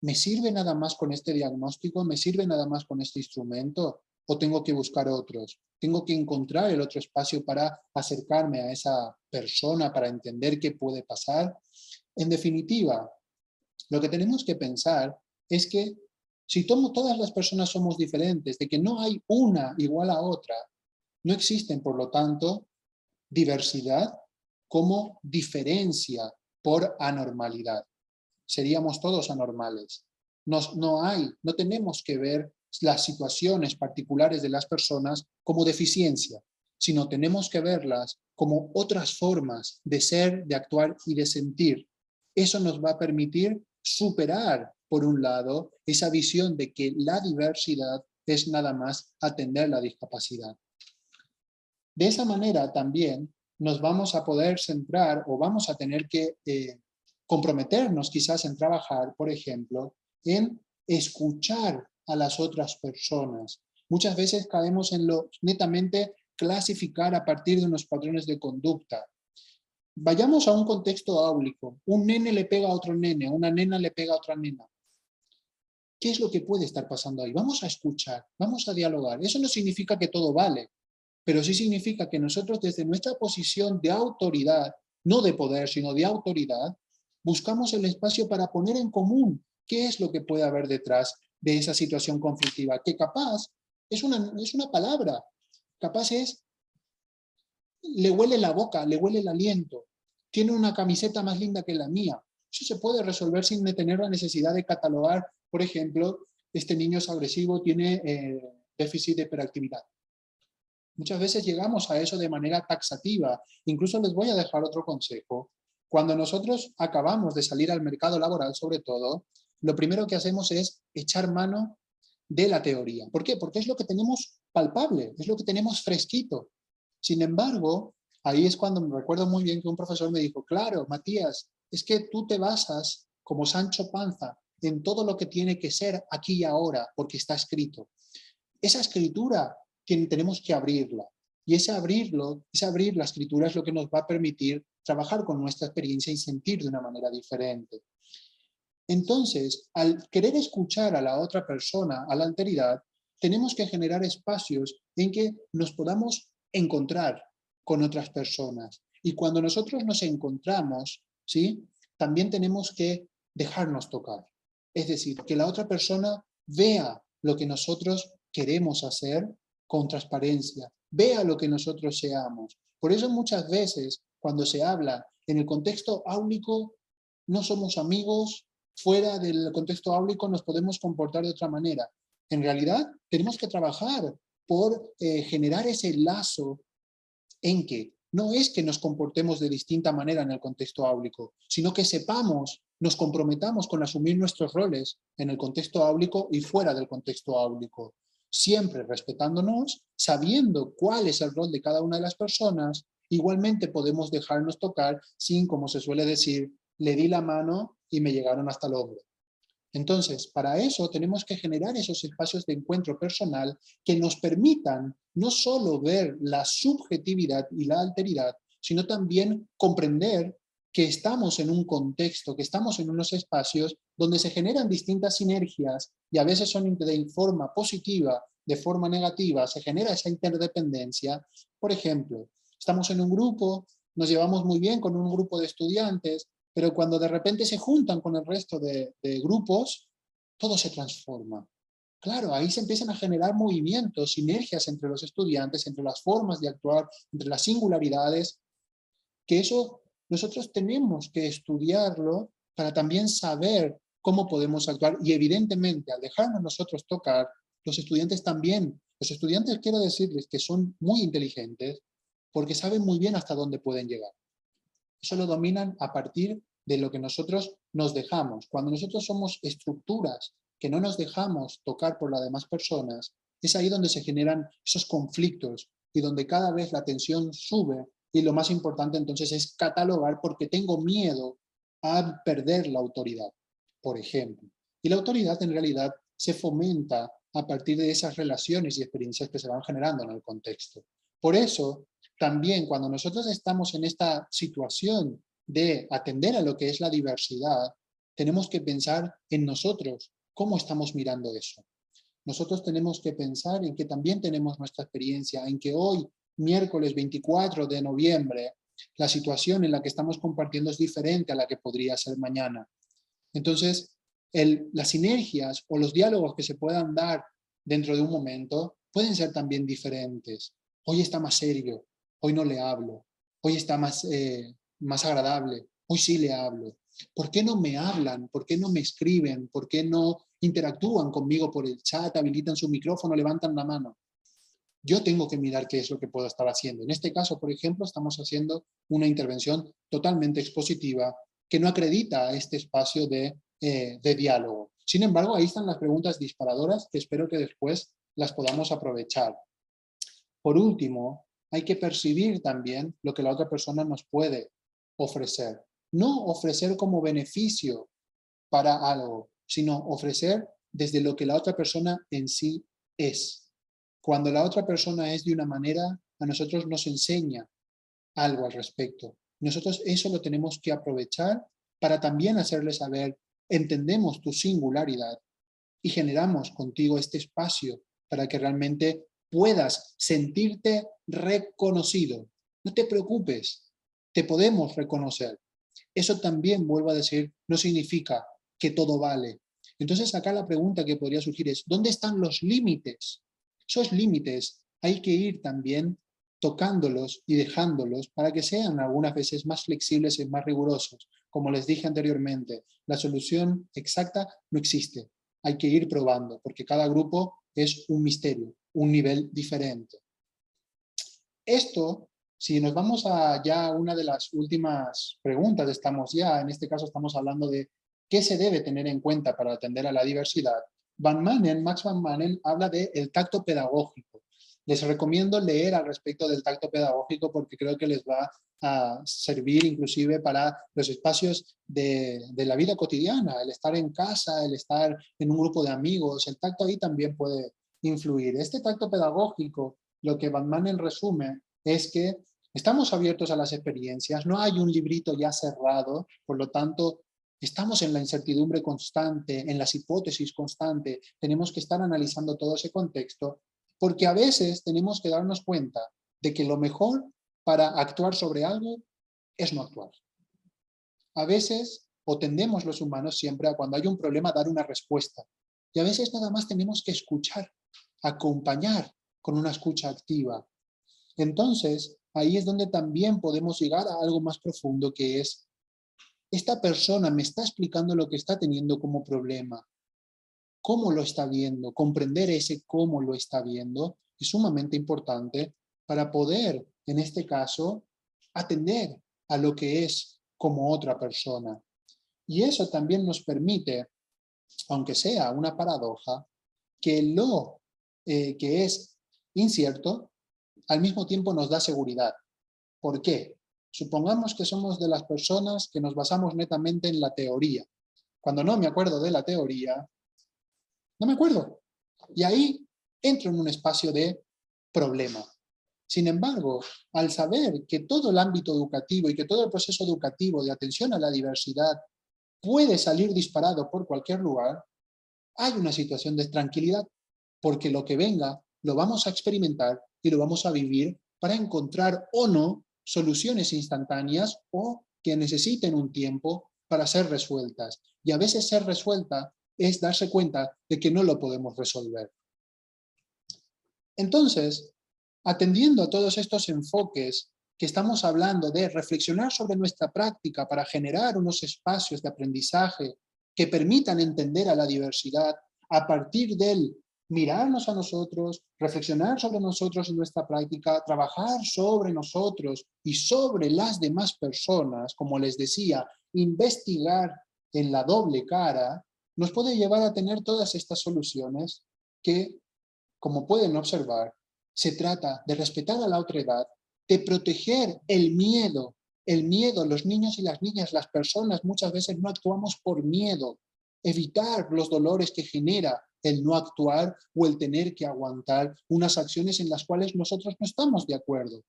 ¿me sirve nada más con este diagnóstico? ¿Me sirve nada más con este instrumento? ¿O tengo que buscar otros? ¿Tengo que encontrar el otro espacio para acercarme a esa persona, para entender qué puede pasar? En definitiva, lo que tenemos que pensar es que si todas las personas somos diferentes, de que no hay una igual a otra, no existen, por lo tanto, diversidad como diferencia por anormalidad. Seríamos todos anormales. No tenemos que ver las situaciones particulares de las personas como deficiencia, sino tenemos que verlas como otras formas de ser, de actuar y de sentir. Eso nos va a permitir superar, por un lado, esa visión de que la diversidad es nada más atender la discapacidad. De esa manera también nos vamos a poder centrar o vamos a tener que comprometernos quizás en trabajar, por ejemplo, en escuchar a las otras personas. Muchas veces caemos en lo netamente clasificar a partir de unos patrones de conducta. Vayamos a un contexto áulico. Un nene le pega a otro nene, una nena le pega a otra nena. ¿Qué es lo que puede estar pasando ahí? Vamos a escuchar, vamos a dialogar. Eso no significa que todo vale, pero sí significa que nosotros desde nuestra posición de autoridad no de poder, sino de autoridad, buscamos el espacio para poner en común qué es lo que puede haber detrás de esa situación conflictiva, que capaz es una palabra, capaz es, le huele la boca, le huele el aliento, tiene una camiseta más linda que la mía. Eso se puede resolver sin tener la necesidad de catalogar, por ejemplo, este niño es agresivo, tiene déficit de hiperactividad. Muchas veces llegamos a eso de manera taxativa. Incluso les voy a dejar otro consejo. Cuando nosotros acabamos de salir al mercado laboral, sobre todo, lo primero que hacemos es echar mano de la teoría. ¿Por qué? Porque es lo que tenemos palpable, es lo que tenemos fresquito. Sin embargo, ahí es cuando me recuerdo muy bien que un profesor me dijo, claro, Matías, es que tú te basas como Sancho Panza en todo lo que tiene que ser aquí y ahora, porque está escrito. Esa escritura tenemos que abrirla. Y ese abrir la escritura es lo que nos va a permitir trabajar con nuestra experiencia y sentir de una manera diferente. Entonces, al querer escuchar a la otra persona, a la alteridad, tenemos que generar espacios en que nos podamos encontrar con otras personas. Y cuando nosotros nos encontramos, ¿sí?, también tenemos que dejarnos tocar. Es decir, que la otra persona vea lo que nosotros queremos hacer con transparencia, vea lo que nosotros seamos. Por eso muchas veces, cuando se habla en el contexto áulico, no somos amigos, fuera del contexto áulico nos podemos comportar de otra manera. En realidad, tenemos que trabajar por generar ese lazo en que no es que nos comportemos de distinta manera en el contexto áulico, sino que sepamos, nos comprometamos con asumir nuestros roles en el contexto áulico y fuera del contexto áulico. Siempre respetándonos, sabiendo cuál es el rol de cada una de las personas, igualmente podemos dejarnos tocar sin, como se suele decir, le di la mano y me llegaron hasta el hombro. Entonces, para eso tenemos que generar esos espacios de encuentro personal que nos permitan no solo ver la subjetividad y la alteridad, sino también comprender que estamos en un contexto, que estamos en unos espacios donde se generan distintas sinergias y a veces son de forma positiva, de forma negativa, se genera esa interdependencia. Por ejemplo, estamos en un grupo, nos llevamos muy bien con un grupo de estudiantes, pero cuando de repente se juntan con el resto de grupos, todo se transforma. Claro, ahí se empiezan a generar movimientos, sinergias entre los estudiantes, entre las formas de actuar, entre las singularidades, que eso nosotros tenemos que estudiarlo para también saber cómo podemos actuar. Y evidentemente, al dejarnos nosotros tocar, los estudiantes también, los estudiantes quiero decirles que son muy inteligentes porque saben muy bien hasta dónde pueden llegar. Eso lo dominan a partir de lo que nosotros nos dejamos. Cuando nosotros somos estructuras que no nos dejamos tocar por las demás personas, es ahí donde se generan esos conflictos y donde cada vez la tensión sube y lo más importante entonces es catalogar porque tengo miedo a perder la autoridad, por ejemplo. Y la autoridad en realidad se fomenta a partir de esas relaciones y experiencias que se van generando en el contexto. Por eso, también cuando nosotros estamos en esta situación de atender a lo que es la diversidad, tenemos que pensar en nosotros, cómo estamos mirando eso. Nosotros tenemos que pensar en que también tenemos nuestra experiencia, en que hoy, miércoles 24 de noviembre, la situación en la que estamos compartiendo es diferente a la que podría ser mañana. Entonces, las sinergias o los diálogos que se puedan dar dentro de un momento pueden ser también diferentes. Hoy está más serio, hoy no le hablo, hoy está más agradable, hoy sí le hablo. ¿Por qué no me hablan? ¿Por qué no me escriben? ¿Por qué no interactúan conmigo por el chat, habilitan su micrófono, levantan la mano? Yo tengo que mirar qué es lo que puedo estar haciendo. En este caso, por ejemplo, estamos haciendo una intervención totalmente expositiva que no acredita este espacio de diálogo. Sin embargo, ahí están las preguntas disparadoras que espero que después las podamos aprovechar. Por último, hay que percibir también lo que la otra persona nos puede ofrecer. No ofrecer como beneficio para algo, sino ofrecer desde lo que la otra persona en sí es. Cuando la otra persona es de una manera, a nosotros nos enseña algo al respecto. Nosotros eso lo tenemos que aprovechar para también hacerle saber, entendemos tu singularidad y generamos contigo este espacio para que realmente puedas sentirte reconocido. No te preocupes, te podemos reconocer. Eso también, vuelvo a decir, no significa que todo vale. Entonces acá la pregunta que podría surgir es, ¿dónde están los límites? Esos límites hay que ir también tocándolos y dejándolos para que sean algunas veces más flexibles y más rigurosos. Como les dije anteriormente, la solución exacta no existe. Hay que ir probando, porque cada grupo es un misterio, un nivel diferente. Esto, si nos vamos a ya una de las últimas preguntas, en este caso estamos hablando de qué se debe tener en cuenta para atender a la diversidad. Max Van Manen habla del tacto pedagógico. Les recomiendo leer al respecto del tacto pedagógico porque creo que les va a servir inclusive para los espacios de la vida cotidiana, el estar en casa, el estar en un grupo de amigos, el tacto ahí también puede influir. Este tacto pedagógico, lo que Van Manen resume es que estamos abiertos a las experiencias, no hay un librito ya cerrado, por lo tanto, estamos en la incertidumbre constante, en las hipótesis constantes, tenemos que estar analizando todo ese contexto, porque a veces tenemos que darnos cuenta de que lo mejor para actuar sobre algo es no actuar. A veces, o tendemos los humanos siempre a cuando hay un problema dar una respuesta, y a veces nada más tenemos que escuchar, acompañar con una escucha activa. Entonces, ahí es donde también podemos llegar a algo más profundo, que es, esta persona me está explicando lo que está teniendo como problema. ¿Cómo lo está viendo? Comprender ese cómo lo está viendo es sumamente importante para poder, en este caso, atender a lo que es como otra persona. Y eso también nos permite, aunque sea una paradoja, que lo que es incierto, al mismo tiempo nos da seguridad. ¿Por qué? Supongamos que somos de las personas que nos basamos netamente en la teoría. Cuando no me acuerdo de la teoría, no me acuerdo. Y ahí entro en un espacio de problema. Sin embargo, al saber que todo el ámbito educativo y que todo el proceso educativo de atención a la diversidad puede salir disparado por cualquier lugar, hay una situación de tranquilidad, porque lo que venga lo vamos a experimentar y lo vamos a vivir para encontrar o no soluciones instantáneas o que necesiten un tiempo para ser resueltas. Y a veces ser resuelta es darse cuenta de que no lo podemos resolver. Entonces, atendiendo a todos estos enfoques que estamos hablando de reflexionar sobre nuestra práctica para generar unos espacios de aprendizaje que permitan entender a la diversidad a partir del mirarnos a nosotros, reflexionar sobre nosotros en nuestra práctica, trabajar sobre nosotros y sobre las demás personas, como les decía, investigar en la doble cara, nos puede llevar a tener todas estas soluciones que, como pueden observar, se trata de respetar a la otredad, de proteger el miedo. El miedo, los niños y las niñas, las personas, muchas veces no actuamos por miedo. Evitar los dolores que genera el no actuar o el tener que aguantar unas acciones en las cuales nosotros no estamos de acuerdo.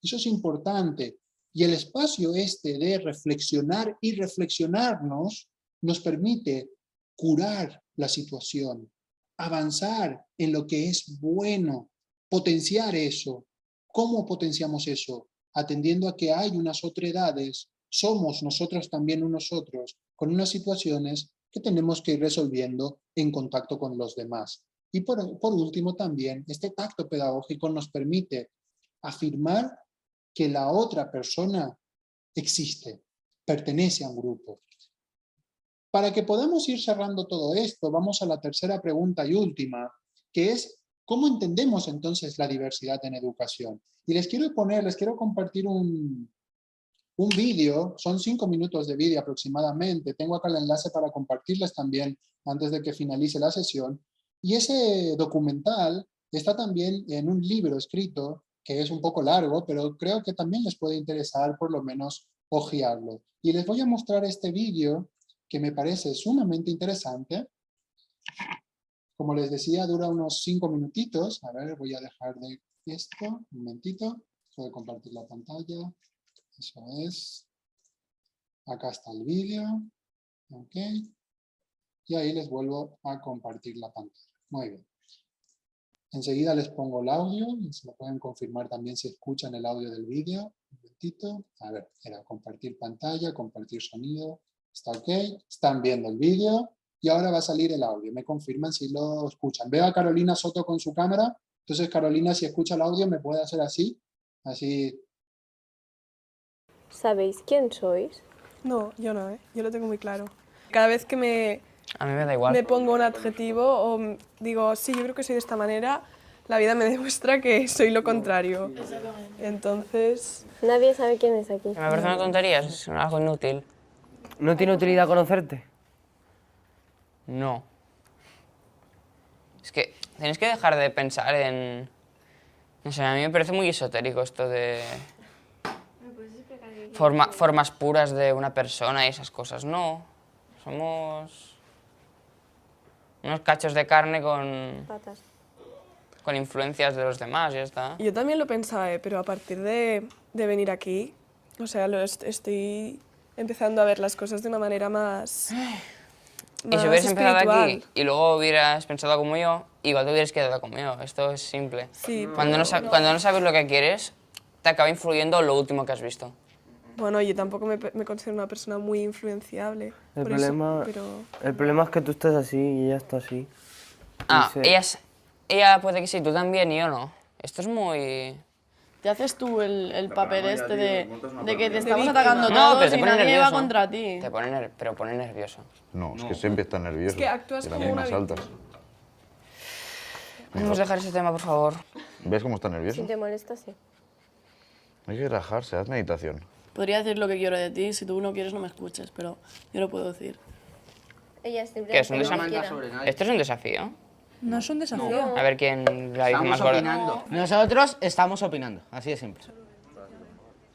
Eso es importante. Y el espacio este de reflexionar y reflexionarnos nos permite curar la situación, avanzar en lo que es bueno, potenciar eso. ¿Cómo potenciamos eso? Atendiendo a que hay unas otredades, somos nosotros también unos otros, con unas situaciones que tenemos que ir resolviendo en contacto con los demás. Y por último también, este tacto pedagógico nos permite afirmar que la otra persona existe, pertenece a un grupo. Para que podamos ir cerrando todo esto, vamos a la tercera pregunta y última, que es, ¿cómo entendemos entonces la diversidad en educación? Y les quiero compartir un vídeo, son 5 minutos de vídeo aproximadamente, tengo acá el enlace para compartirles también antes de que finalice la sesión, y ese documental está también en un libro escrito, que es un poco largo, pero creo que también les puede interesar por lo menos hojearlo. Y les voy a mostrar este vídeo que me parece sumamente interesante. Como les decía, dura unos 5 minutitos. A ver, voy a dejar de esto, un momentito. Voy a compartir la pantalla. Eso es. Acá está el vídeo. Ok. Y ahí les vuelvo a compartir la pantalla. Muy bien. Enseguida les pongo el audio y se lo pueden confirmar también si escuchan el audio del vídeo. Un momentito. A ver, era compartir pantalla, compartir sonido. Está ok. Están viendo el vídeo y ahora va a salir el audio. Me confirman si lo escuchan. Veo a Carolina Soto con su cámara. Entonces, Carolina, si escucha el audio, me puede hacer así. Así. ¿Sabéis quién sois? No, yo no, ¿eh? Yo lo tengo muy claro. Cada vez que A mí me da igual. me pongo un adjetivo o digo, sí, yo creo que soy de esta manera, la vida me demuestra que soy lo contrario. Entonces... Nadie sabe quién es aquí. Me parece una tontería, es algo inútil. ¿No tiene utilidad conocerte? No. Es que tenéis que dejar de pensar en... No sé, a mí me parece muy esotérico esto de... formas puras de una persona y esas cosas. No, somos unos cachos de carne Patas. con influencias de los demás, ya está. Yo también lo pensaba, pero a partir de venir aquí, o sea, estoy empezando a ver las cosas de una manera más Y si hubieras empezado espiritual. aquí y luego hubieras pensado como yo, igual te hubieras quedado como yo. Esto es simple. Sí, Cuando no sabes lo que quieres, te acaba influyendo lo último que has visto. bueno, yo tampoco me considero una persona muy influenciable. El por eso, problema, pero... el problema es que tú estás así y ella está así. Ah, Sí. ella puede que sí, tú también y yo no. Esto es muy... Te haces tú el papel este de que te estamos víctima. atacando No, todos pero te y pone nadie nervioso. va contra ti. Pero pone nervioso. No, es que siempre estás nervioso. Es que actúas de las como una mismas altas. Podemos dejar ese tema, por favor. ¿Ves cómo está nervioso? Si te molesta, sí. Hay que relajarse, haz meditación. Podría decir lo que quiero de ti, si tú no quieres no me escuches, pero yo lo puedo decir. Ella es ¿Qué es un simplemente desafío? ¿Esto es un desafío? No es un desafío. A ver quién la dice más gorda. opinando. Nosotros estamos opinando, así de simple.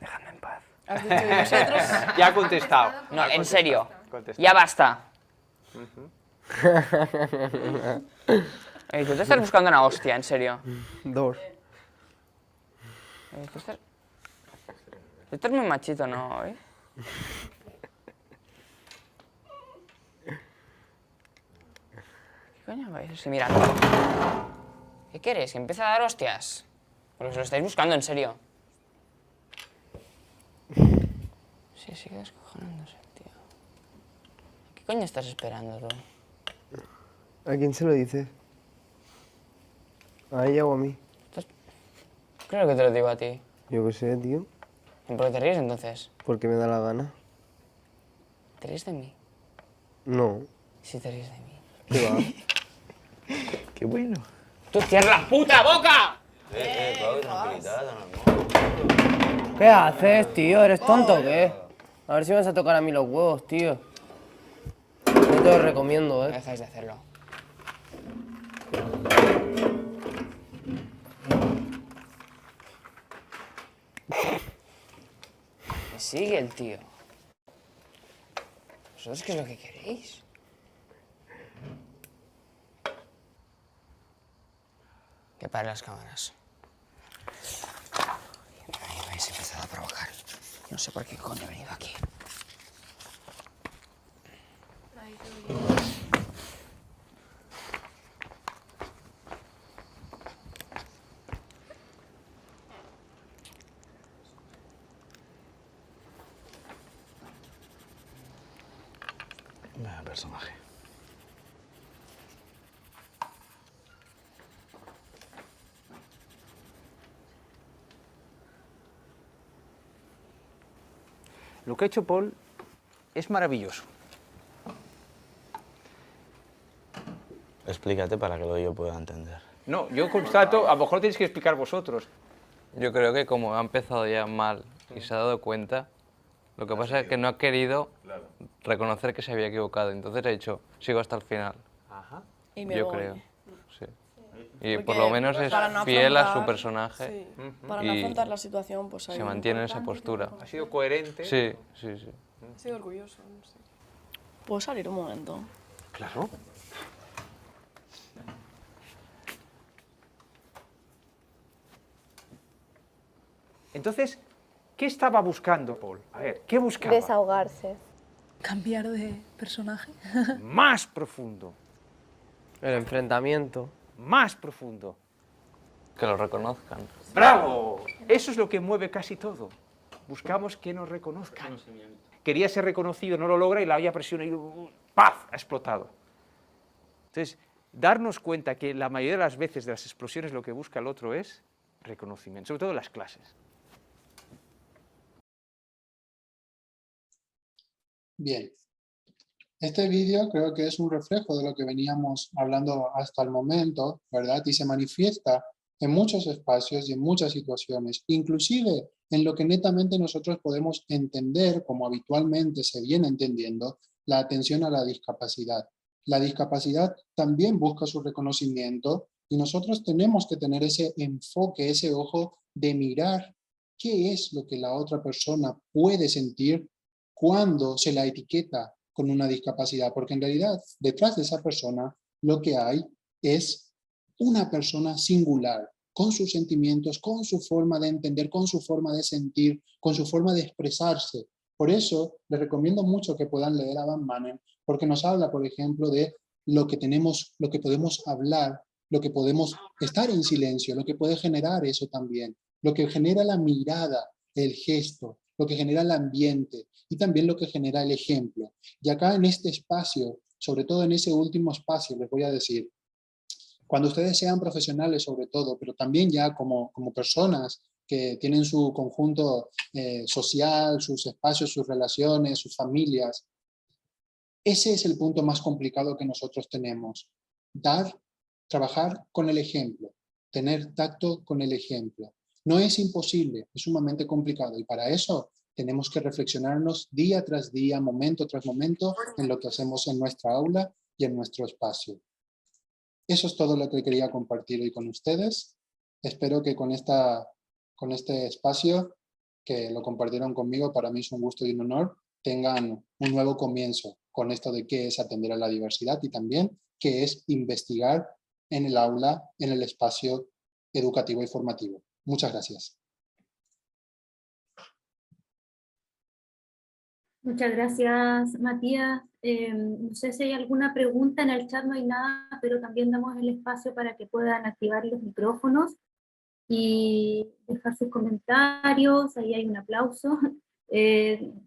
Déjame en paz. Has dicho que nosotros... Ya ha contestado. No, en serio. Contesta. Ya basta. Ey, tú te estás buscando una hostia, en serio. Dos. Tú estás muy machito, ¿no? Hoy. ¿Qué coño vais así mirando? ¿Qué queréis? ¿Que empiece a dar hostias? Porque se lo estáis buscando, en serio. Sí, sigue descojonándose, tío. ¿Qué coño estás esperando, tú? ¿A quién se lo dices? ¿A ella o a mí? Claro que te lo digo a ti. Yo qué sé, tío. ¿Por qué te ríes entonces? Porque me da la gana. ¿Te ríes de mí? No. Sí te ríes de mí. ¿Qué va? ¡Qué bueno! ¡Tú cierra la puta boca! ¿Qué haces, tío? ¿Eres tonto o qué? A ver si me vas a tocar a mí los huevos, tío. No te lo recomiendo, No ¿eh? dejáis de hacerlo. Me sigue el tío. ¿Vosotros qué es lo que queréis? Que paren las cámaras. Me habéis empezado a provocar. No sé por qué coño he venido aquí. Vaya personaje. Lo que ha hecho Paul es maravilloso. Explícate para que lo yo pueda entender. No, yo constato, a lo mejor tenéis que explicar vosotros. Yo creo que como ha empezado ya mal y se ha dado cuenta, lo que pasa es que no ha querido reconocer que se había equivocado. Entonces ha dicho, sigo hasta el final. Ajá. Y me Yo voy. creo. Sí. Y Porque por lo menos es para no fiel a su afrontar- personaje. Sí, para no y afrontar la situación, pues ahí... se mantiene en esa postura. Ha sido coherente. Sí, sí, sí. Estoy orgulloso, no sé. ¿Puedo salir un momento? Claro. Entonces, ¿qué estaba buscando Paul? A ver, ¿qué buscaba? Desahogarse. Cambiar de personaje. Más profundo, El enfrentamiento. más profundo. Que lo reconozcan. ¡Bravo! Eso es lo que mueve casi todo. buscamos que nos reconozcan. Quería ser reconocido, no lo logra y la olla presiona y ¡paf! Ha explotado. Entonces, darnos cuenta que la mayoría de las veces de las explosiones lo que busca el otro es reconocimiento, sobre todo en las clases. Bien. Este vídeo creo que es un reflejo de lo que veníamos hablando hasta el momento, ¿verdad? Y se manifiesta en muchos espacios y en muchas situaciones, inclusive en lo que netamente nosotros podemos entender, como habitualmente se viene entendiendo, la atención a la discapacidad. La discapacidad también busca su reconocimiento y nosotros tenemos que tener ese enfoque, ese ojo de mirar qué es lo que la otra persona puede sentir cuando se la etiqueta con una discapacidad, porque en realidad detrás de esa persona lo que hay es una persona singular, con sus sentimientos, con su forma de entender, con su forma de sentir, con su forma de expresarse. Por eso les recomiendo mucho que puedan leer a Van Manen, porque nos habla, por ejemplo, de lo que tenemos, lo que podemos hablar, lo que podemos estar en silencio, lo que puede generar eso también, lo que genera la mirada, el gesto, lo que genera el ambiente y también lo que genera el ejemplo. Y acá en este espacio, sobre todo en ese último espacio, les voy a decir, cuando ustedes sean profesionales sobre todo, pero también ya como personas que tienen su conjunto social, sus espacios, sus relaciones, sus familias, ese es el punto más complicado que nosotros tenemos. Trabajar con el ejemplo, tener tacto con el ejemplo. No es imposible, es sumamente complicado y para eso tenemos que reflexionarnos día tras día, momento tras momento, en lo que hacemos en nuestra aula y en nuestro espacio. Eso es todo lo que quería compartir hoy con ustedes. Espero que con este espacio, que lo compartieron conmigo, para mí es un gusto y un honor, tengan un nuevo comienzo con esto de qué es atender a la diversidad y también qué es investigar en el aula, en el espacio educativo y formativo. Muchas gracias. Muchas gracias, Matías. No sé si hay alguna pregunta en el chat, no hay nada, pero también damos el espacio para que puedan activar los micrófonos y dejar sus comentarios. Ahí hay un aplauso.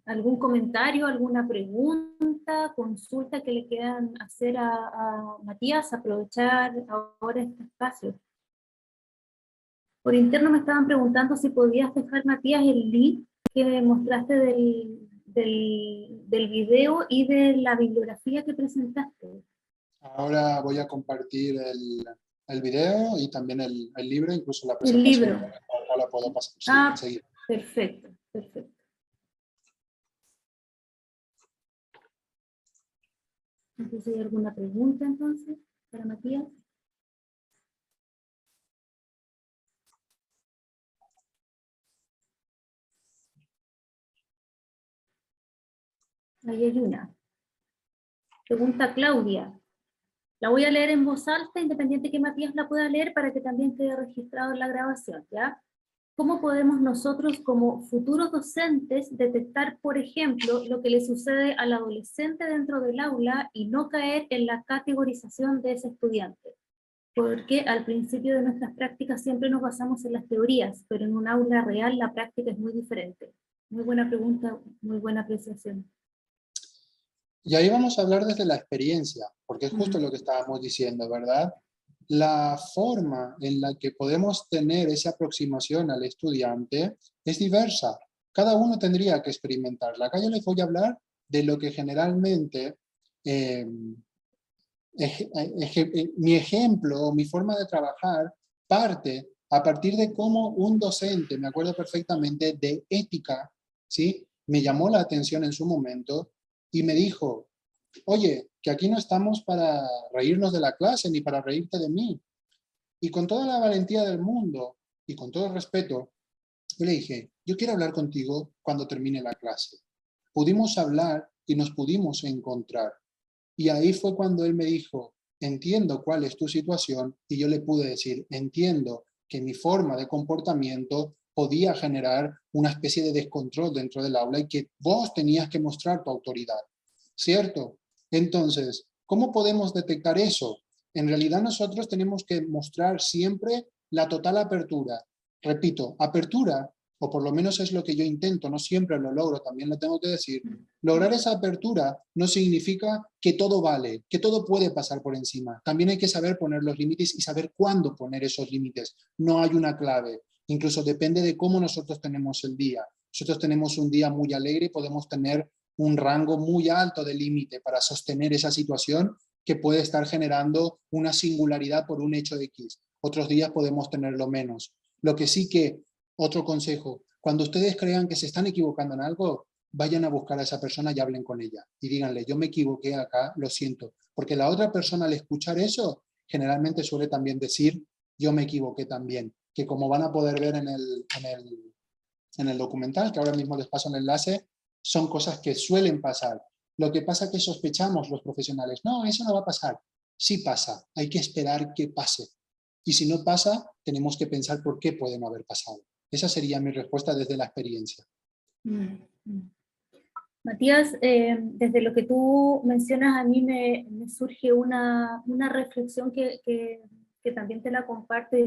¿Algún comentario, alguna pregunta, consulta que le quieran hacer a Matías? Aprovechar ahora este espacio. Por interno me estaban preguntando si podías dejar, Matías, el link que mostraste del video y de la bibliografía que presentaste. Ahora voy a compartir el video y también el libro, incluso la presentación. El libro. Ahora la puedo pasar. Sí, enseguida. Perfecto, perfecto. No sé si hay alguna pregunta entonces para Matías. Ahí hay una. Pregunta Claudia. La voy a leer en voz alta, independiente que Matías la pueda leer, para que también quede registrado en la grabación, ¿ya? ¿Cómo podemos nosotros, como futuros docentes, detectar, por ejemplo, lo que le sucede al adolescente dentro del aula y no caer en la categorización de ese estudiante? Porque al principio de nuestras prácticas siempre nos basamos en las teorías, pero en un aula real la práctica es muy diferente. Muy buena pregunta, muy buena apreciación. Y ahí vamos a hablar desde la experiencia, porque es justo lo que estábamos diciendo, ¿verdad? La forma en la que podemos tener esa aproximación al estudiante es diversa. Cada uno tendría que experimentarla. Acá yo les voy a hablar de lo que generalmente mi ejemplo o mi forma de trabajar parte a partir de cómo un docente, me acuerdo perfectamente, de ética, ¿sí? Me llamó la atención en su momento y me dijo, oye, que aquí no estamos para reírnos de la clase ni para reírte de mí. Y con toda la valentía del mundo y con todo el respeto, yo le dije, yo quiero hablar contigo cuando termine la clase. Pudimos hablar y nos pudimos encontrar. Y ahí fue cuando él me dijo, entiendo cuál es tu situación, y yo le pude decir, entiendo que mi forma de comportamiento podía generar una especie de descontrol dentro del aula y que vos tenías que mostrar tu autoridad, ¿cierto? Entonces, ¿cómo podemos detectar eso? En realidad nosotros tenemos que mostrar siempre la total apertura. Repito, apertura o por lo menos es lo que yo intento, no siempre lo logro, también lo tengo que decir, lograr esa apertura no significa que todo vale, que todo puede pasar por encima. También hay que saber poner los límites y saber cuándo poner esos límites. No hay una clave, incluso depende de cómo nosotros tenemos el día. Nosotros tenemos un día muy alegre y podemos tener un rango muy alto de límite para sostener esa situación que puede estar generando una singularidad por un hecho X. Otros días podemos tenerlo menos. Lo que sí que, otro consejo, cuando ustedes crean que se están equivocando en algo, vayan a buscar a esa persona y hablen con ella. Y díganle, yo me equivoqué acá, lo siento. Porque la otra persona al escuchar eso, generalmente suele también decir, yo me equivoqué también. Que como van a poder ver en el documental, que ahora mismo les paso el enlace, son cosas que suelen pasar. Lo que pasa es que sospechamos los profesionales, no, eso no va a pasar. Sí pasa, hay que esperar que pase. Y si no pasa, tenemos que pensar por qué puede no haber pasado. Esa sería mi respuesta desde la experiencia. Matías, desde lo que tú mencionas, a mí me surge una reflexión que también te la comparto, y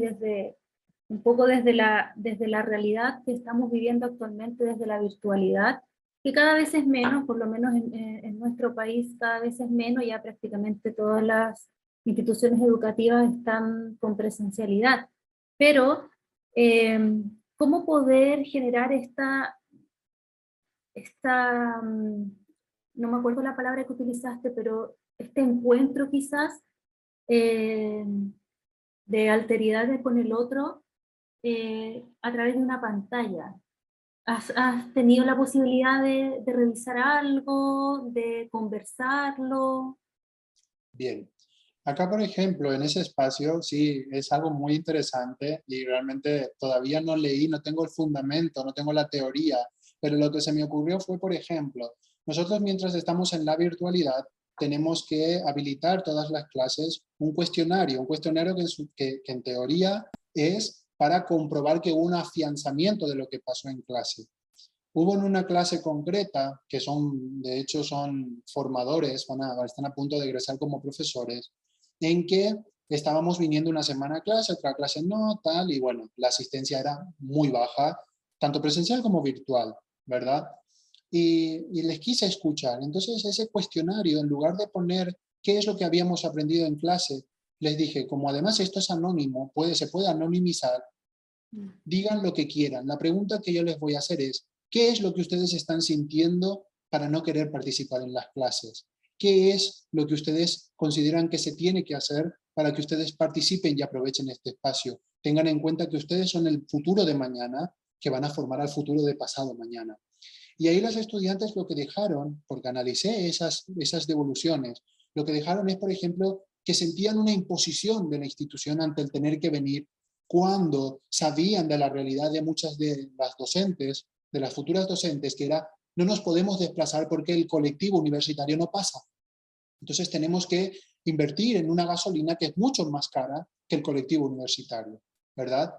un poco desde la realidad que estamos viviendo actualmente, desde la virtualidad, que cada vez es menos, por lo menos en nuestro país cada vez es menos, ya prácticamente todas las instituciones educativas están con presencialidad. Pero, ¿cómo poder generar no me acuerdo la palabra que utilizaste, pero este encuentro quizás de alteridades con el otro a través de una pantalla? ¿Has tenido la posibilidad de revisar algo, de conversarlo? Bien. Acá, por ejemplo, en ese espacio, sí, es algo muy interesante y realmente todavía no leí, no tengo el fundamento, no tengo la teoría, pero lo que se me ocurrió fue, por ejemplo, nosotros mientras estamos en la virtualidad tenemos que habilitar todas las clases un cuestionario que en teoría es para comprobar que hubo un afianzamiento de lo que pasó en clase. Hubo en una clase concreta, que de hecho son formadores, están a punto de egresar como profesores, en que estábamos viniendo una semana a clase, otra clase no, tal, y bueno, la asistencia era muy baja, tanto presencial como virtual, ¿verdad? Y les quise escuchar. Entonces ese cuestionario, en lugar de poner qué es lo que habíamos aprendido en clase, les dije, como además esto es anónimo, se puede anonimizar, digan lo que quieran. La pregunta que yo les voy a hacer es, ¿qué es lo que ustedes están sintiendo para no querer participar en las clases? ¿Qué es lo que ustedes consideran que se tiene que hacer para que ustedes participen y aprovechen este espacio? Tengan en cuenta que ustedes son el futuro de mañana, que van a formar al futuro de pasado mañana. Y ahí los estudiantes lo que dejaron, porque analicé esas devoluciones, lo que dejaron es, por ejemplo, que sentían una imposición de la institución ante el tener que venir, cuando sabían de la realidad de muchas de las docentes, de las futuras docentes, que era, no nos podemos desplazar porque el colectivo universitario no pasa. Entonces tenemos que invertir en una gasolina que es mucho más cara que el colectivo universitario, ¿verdad?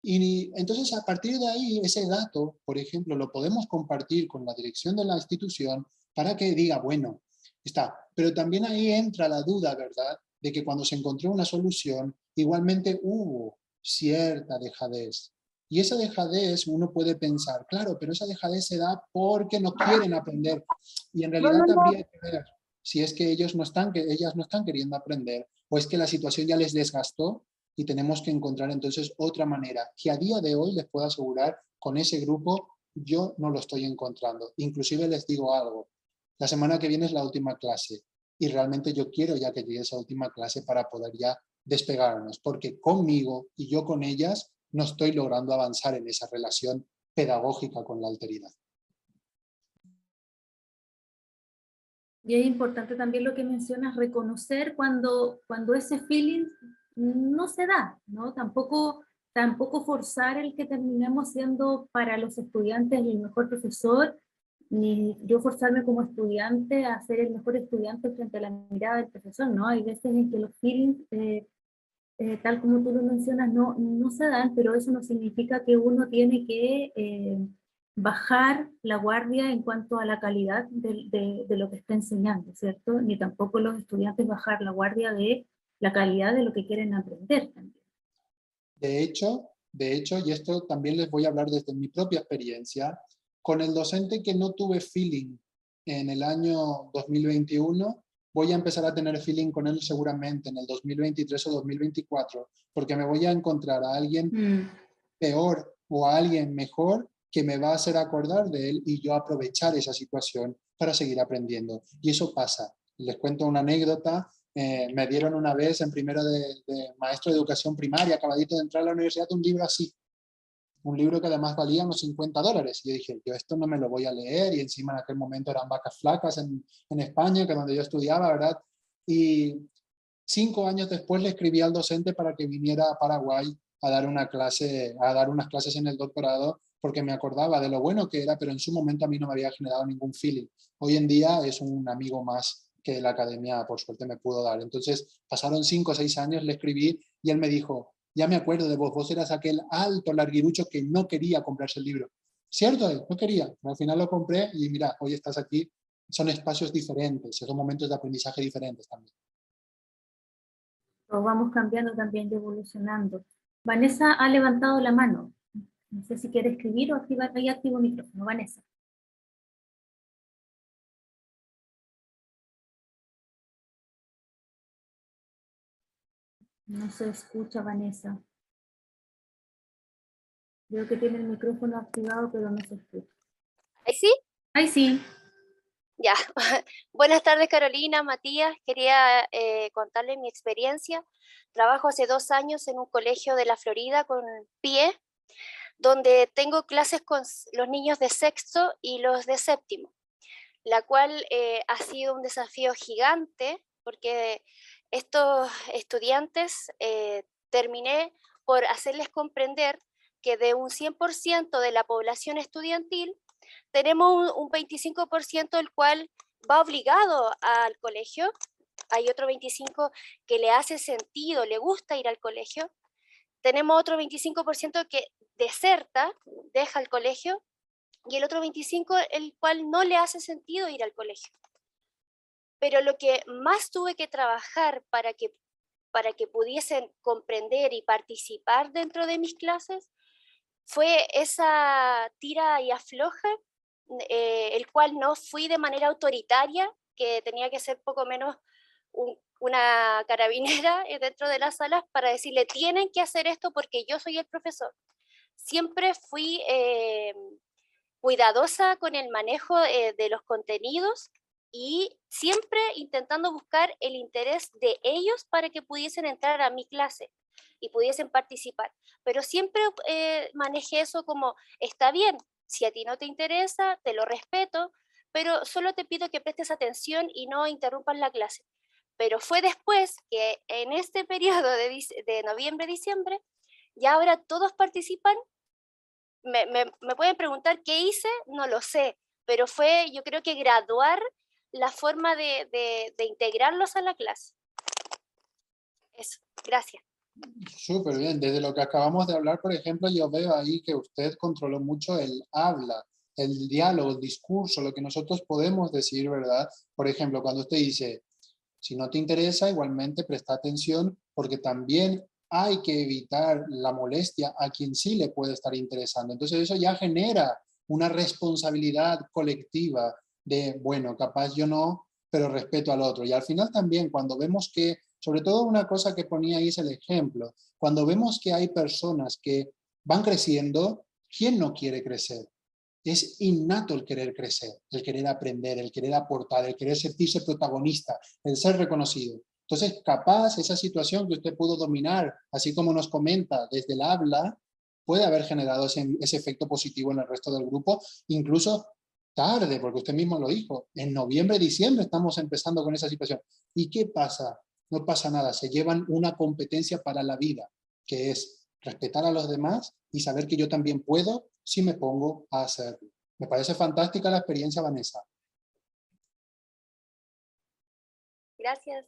Y entonces a partir de ahí, ese dato, por ejemplo, lo podemos compartir con la dirección de la institución para que diga, bueno, está. Pero también ahí entra la duda, ¿verdad?, de que cuando se encontró una solución, igualmente hubo cierta dejadez. Y esa dejadez uno puede pensar, claro, pero esa dejadez se da porque no quieren aprender. Y en realidad habría que ver si es que ellas no están queriendo aprender, o es que la situación ya les desgastó y tenemos que encontrar entonces otra manera, que a día de hoy les puedo asegurar, con ese grupo yo no lo estoy encontrando. Inclusive les digo algo, la semana que viene es la última clase y realmente yo quiero ya que llegue esa última clase para poder ya despegarnos, porque conmigo y yo con ellas no estoy logrando avanzar en esa relación pedagógica con la alteridad. Y es importante también lo que mencionas, reconocer cuando ese feeling no se da, ¿no? Tampoco forzar el que terminemos siendo para los estudiantes el mejor profesor, ni yo forzarme como estudiante a ser el mejor estudiante frente a la mirada del profesor, ¿no? Hay veces en que los feelings, tal como tú lo mencionas, no se dan, pero eso no significa que uno tiene que bajar la guardia en cuanto a la calidad de lo que está enseñando, ¿cierto? Ni tampoco los estudiantes bajar la guardia de la calidad de lo que quieren aprender también. De hecho, De hecho, y esto también les voy a hablar desde mi propia experiencia, con el docente que no tuve feeling en el año 2021, voy a empezar a tener feeling con él seguramente en el 2023 o 2024, porque me voy a encontrar a alguien peor o a alguien mejor que me va a hacer acordar de él y yo aprovechar esa situación para seguir aprendiendo. Y eso pasa. Les cuento una anécdota. Me dieron una vez en primero de maestro de educación primaria, acabadito de entrar a la universidad, un libro así. Un libro que además valía unos $50. Y yo dije, yo esto no me lo voy a leer, y encima en aquel momento eran vacas flacas en España, que es donde yo estudiaba, ¿verdad? Y 5 años después le escribí al docente para que viniera a Paraguay a dar una clase, a dar unas clases en el doctorado, porque me acordaba de lo bueno que era, pero en su momento a mí no me había generado ningún feeling. Hoy en día es un amigo más que la academia, por suerte, me pudo dar. Entonces pasaron 5 o 6 años, le escribí y él me dijo, ya me acuerdo de vos, vos eras aquel alto larguirucho que no quería comprarse el libro. ¿Cierto? No quería, pero al final lo compré y mira, hoy estás aquí. Son espacios diferentes, son momentos de aprendizaje diferentes también. Lo vamos cambiando también y evolucionando. Vanessa ha levantado la mano. No sé si quiere escribir o activar. Ahí activo el micrófono. Vanessa. No se escucha, Vanessa. Creo que tiene el micrófono activado, pero no se escucha. ¿Ahí sí? Ahí sí. Ya. Buenas tardes, Carolina, Matías. Quería contarles mi experiencia. Trabajo hace 2 años en un colegio de la Florida con PIE, donde tengo clases con los niños de sexto y los de séptimo, la cual ha sido un desafío gigante, porque estos estudiantes terminé por hacerles comprender que de un 100% de la población estudiantil, tenemos un 25% el cual va obligado al colegio, hay otro 25% que le hace sentido, le gusta ir al colegio, tenemos otro 25% que deserta, deja el colegio, y el otro 25% el cual no le hace sentido ir al colegio. Pero lo que más tuve que trabajar para que pudiesen comprender y participar dentro de mis clases fue esa tira y afloja, el cual no fui de manera autoritaria, que tenía que ser poco menos una carabinera dentro de las salas para decirle tienen que hacer esto porque yo soy el profesor. Siempre fui cuidadosa con el manejo de los contenidos y siempre intentando buscar el interés de ellos para que pudiesen entrar a mi clase y pudiesen participar. Pero siempre manejé eso como, está bien, si a ti no te interesa, te lo respeto, pero solo te pido que prestes atención y no interrumpas la clase. Pero fue después que en este periodo de noviembre-diciembre, ya ahora todos participan. Me pueden preguntar qué hice, no lo sé, pero fue, yo creo que graduar la forma de integrarlos a la clase. Eso, gracias. Súper bien. Desde lo que acabamos de hablar, por ejemplo, yo veo ahí que usted controló mucho el habla, el diálogo, el discurso, lo que nosotros podemos decir, ¿verdad? Por ejemplo, cuando usted dice, si no te interesa, igualmente presta atención, porque también hay que evitar la molestia a quien sí le puede estar interesando. Entonces eso ya genera una responsabilidad colectiva de, bueno, capaz yo no, pero respeto al otro. Y al final también cuando vemos que, sobre todo una cosa que ponía ahí es el ejemplo, cuando vemos que hay personas que van creciendo, ¿quién no quiere crecer? Es innato el querer crecer, el querer aprender, el querer aportar, el querer sentirse protagonista, el ser reconocido. Entonces, capaz esa situación que usted pudo dominar, así como nos comenta desde el habla, puede haber generado ese efecto positivo en el resto del grupo, incluso tarde, porque usted mismo lo dijo, en noviembre, diciembre estamos empezando con esa situación. ¿Y qué pasa? No pasa nada, se llevan una competencia para la vida, que es respetar a los demás y saber que yo también puedo si me pongo a hacerlo. Me parece fantástica la experiencia, Vanessa. Gracias.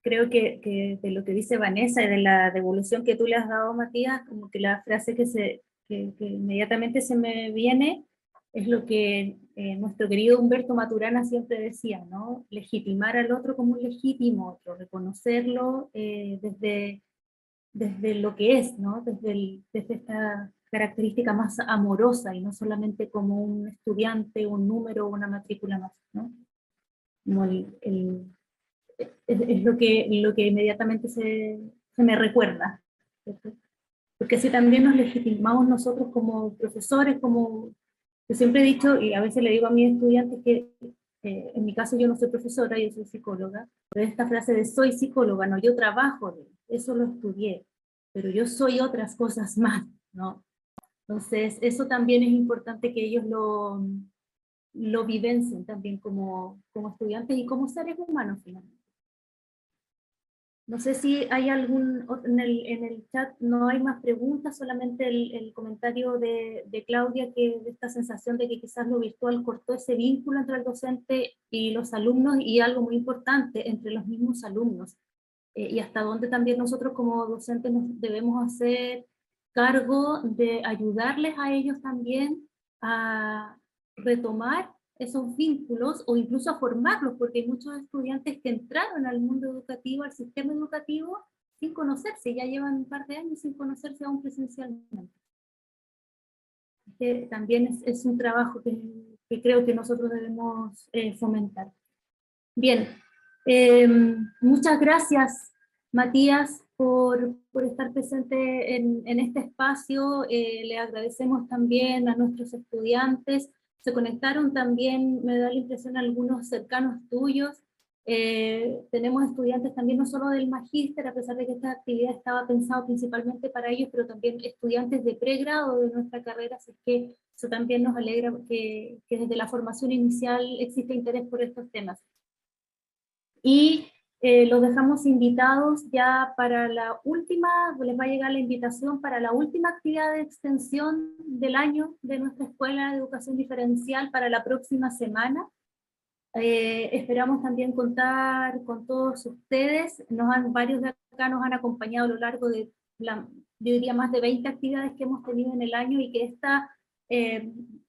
Creo que de lo que dice Vanessa y de la devolución que tú le has dado, Matías, como que la frase que inmediatamente se me viene es lo que nuestro querido Humberto Maturana siempre decía, ¿no? Legitimar al otro como un legítimo otro, reconocerlo desde desde lo que es, ¿no? Desde esta característica más amorosa y no solamente como un estudiante, un número, una matrícula más, ¿no? Como es lo que inmediatamente se me recuerda, ¿cierto? Porque así también nos legitimamos nosotros como profesores, como yo siempre he dicho, y a veces le digo a mis estudiantes que en mi caso yo no soy profesora, yo soy psicóloga, pero esta frase de soy psicóloga, no, yo trabajo de eso, lo estudié, pero yo soy otras cosas más, ¿no? Entonces eso también es importante que ellos lo vivencien también como estudiantes y como seres humanos finalmente. No sé si hay en el chat, no hay más preguntas, solamente el comentario de Claudia, que de esta sensación de que quizás lo virtual cortó ese vínculo entre el docente y los alumnos, y algo muy importante, entre los mismos alumnos, y hasta dónde también nosotros como docentes nos debemos hacer cargo de ayudarles a ellos también a retomar esos vínculos o incluso a formarlos, porque hay muchos estudiantes que entraron al mundo educativo, al sistema educativo, sin conocerse, ya llevan un par de años sin conocerse aún presencialmente. También es un trabajo que creo que nosotros debemos fomentar. Bien, muchas gracias, Matías, por estar presente en este espacio. Le agradecemos también a nuestros estudiantes. Se conectaron también, me da la impresión, algunos cercanos tuyos. Tenemos estudiantes también, no solo del magíster, a pesar de que esta actividad estaba pensada principalmente para ellos, pero también estudiantes de pregrado de nuestra carrera, así que eso también nos alegra que desde la formación inicial existe interés por estos temas. Y los dejamos invitados ya para la última, les va a llegar la invitación para la última actividad de extensión del año de nuestra Escuela de Educación Diferencial para la próxima semana. Esperamos también contar con todos ustedes. Varios de acá nos han acompañado a lo largo de, yo diría, más de 20 actividades que hemos tenido en el año, y que esta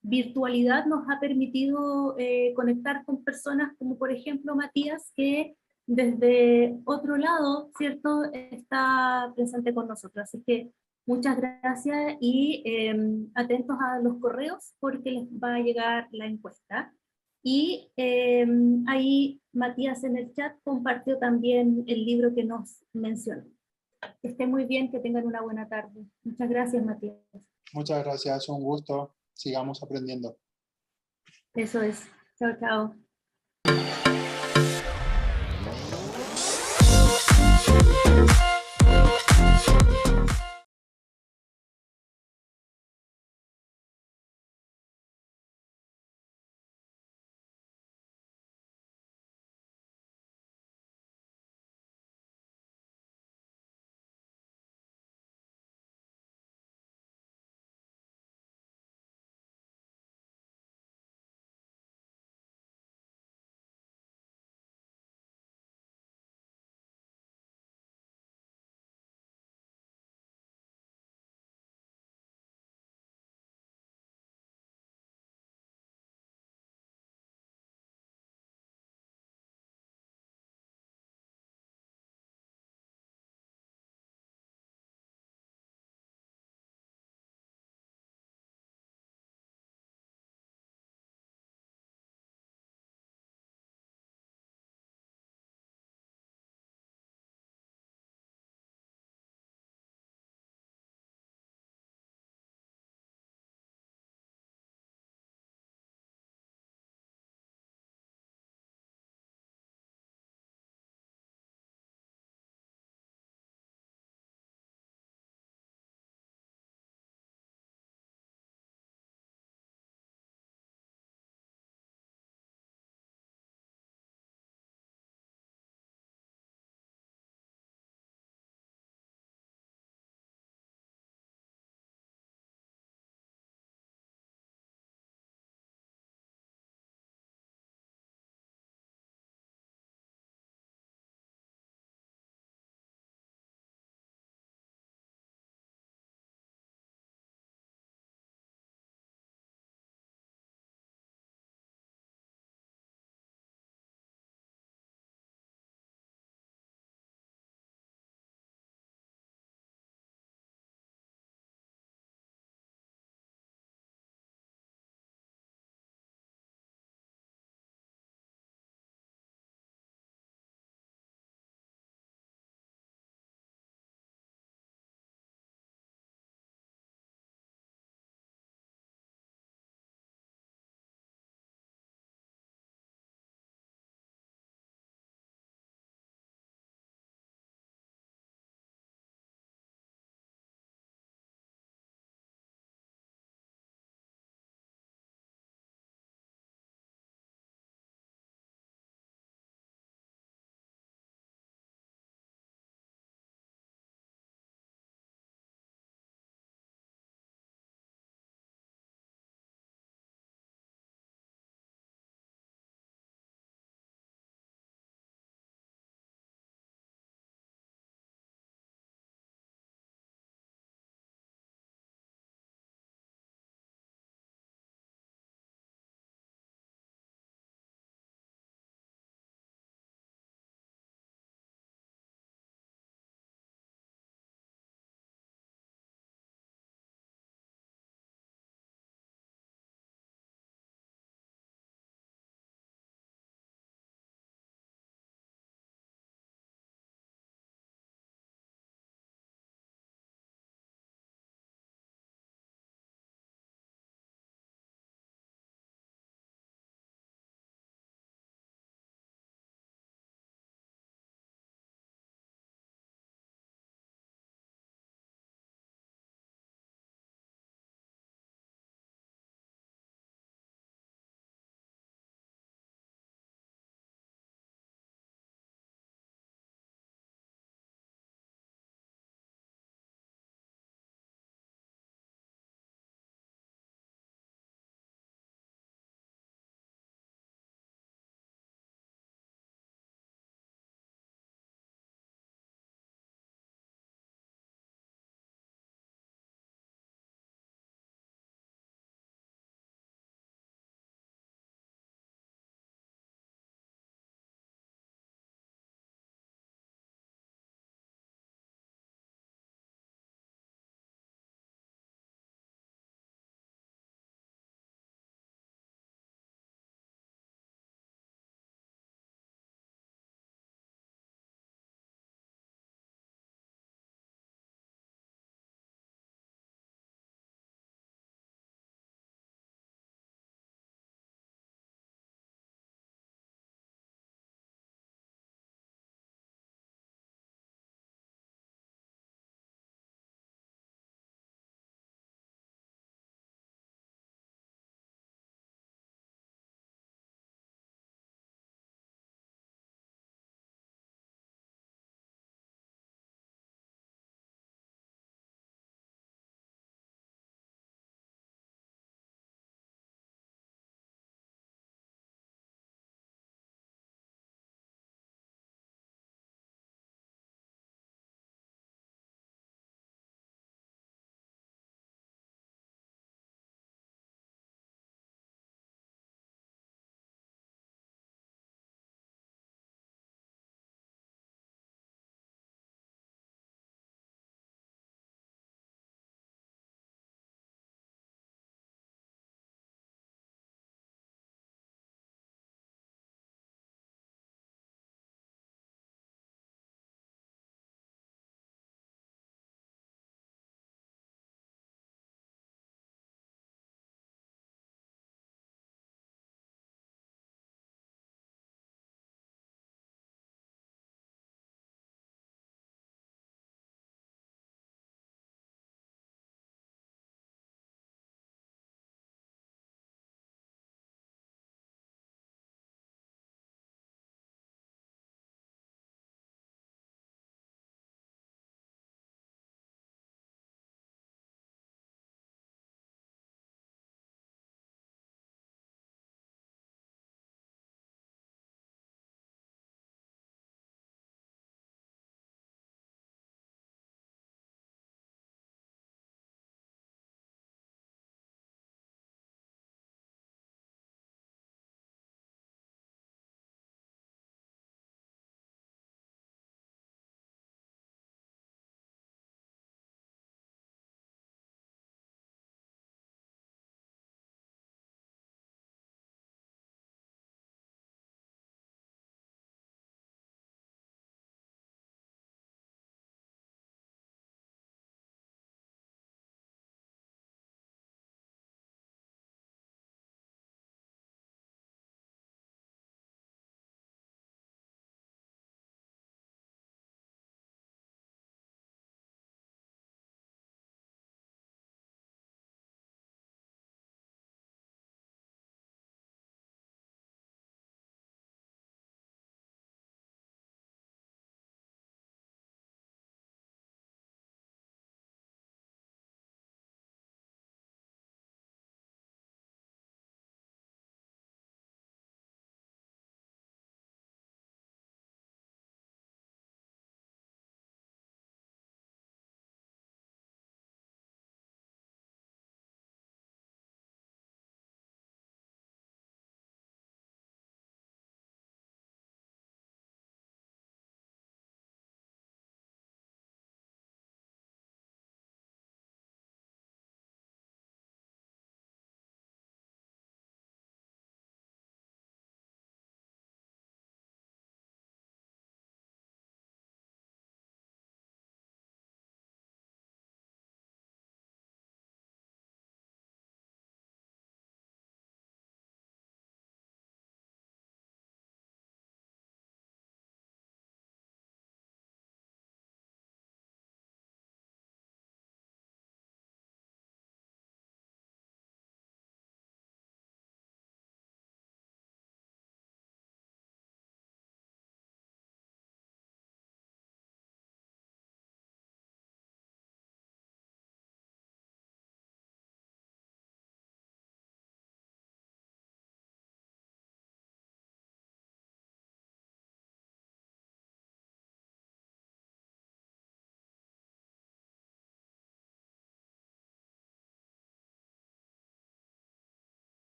virtualidad nos ha permitido conectar con personas como por ejemplo Matías, que desde otro lado, ¿cierto?, está presente con nosotros. Así que muchas gracias y atentos a los correos porque les va a llegar la encuesta. Y ahí Matías en el chat compartió también el libro que nos mencionó. Que estén muy bien, que tengan una buena tarde. Muchas gracias, Matías. Muchas gracias, un gusto. Sigamos aprendiendo. Eso es. Chao, chao.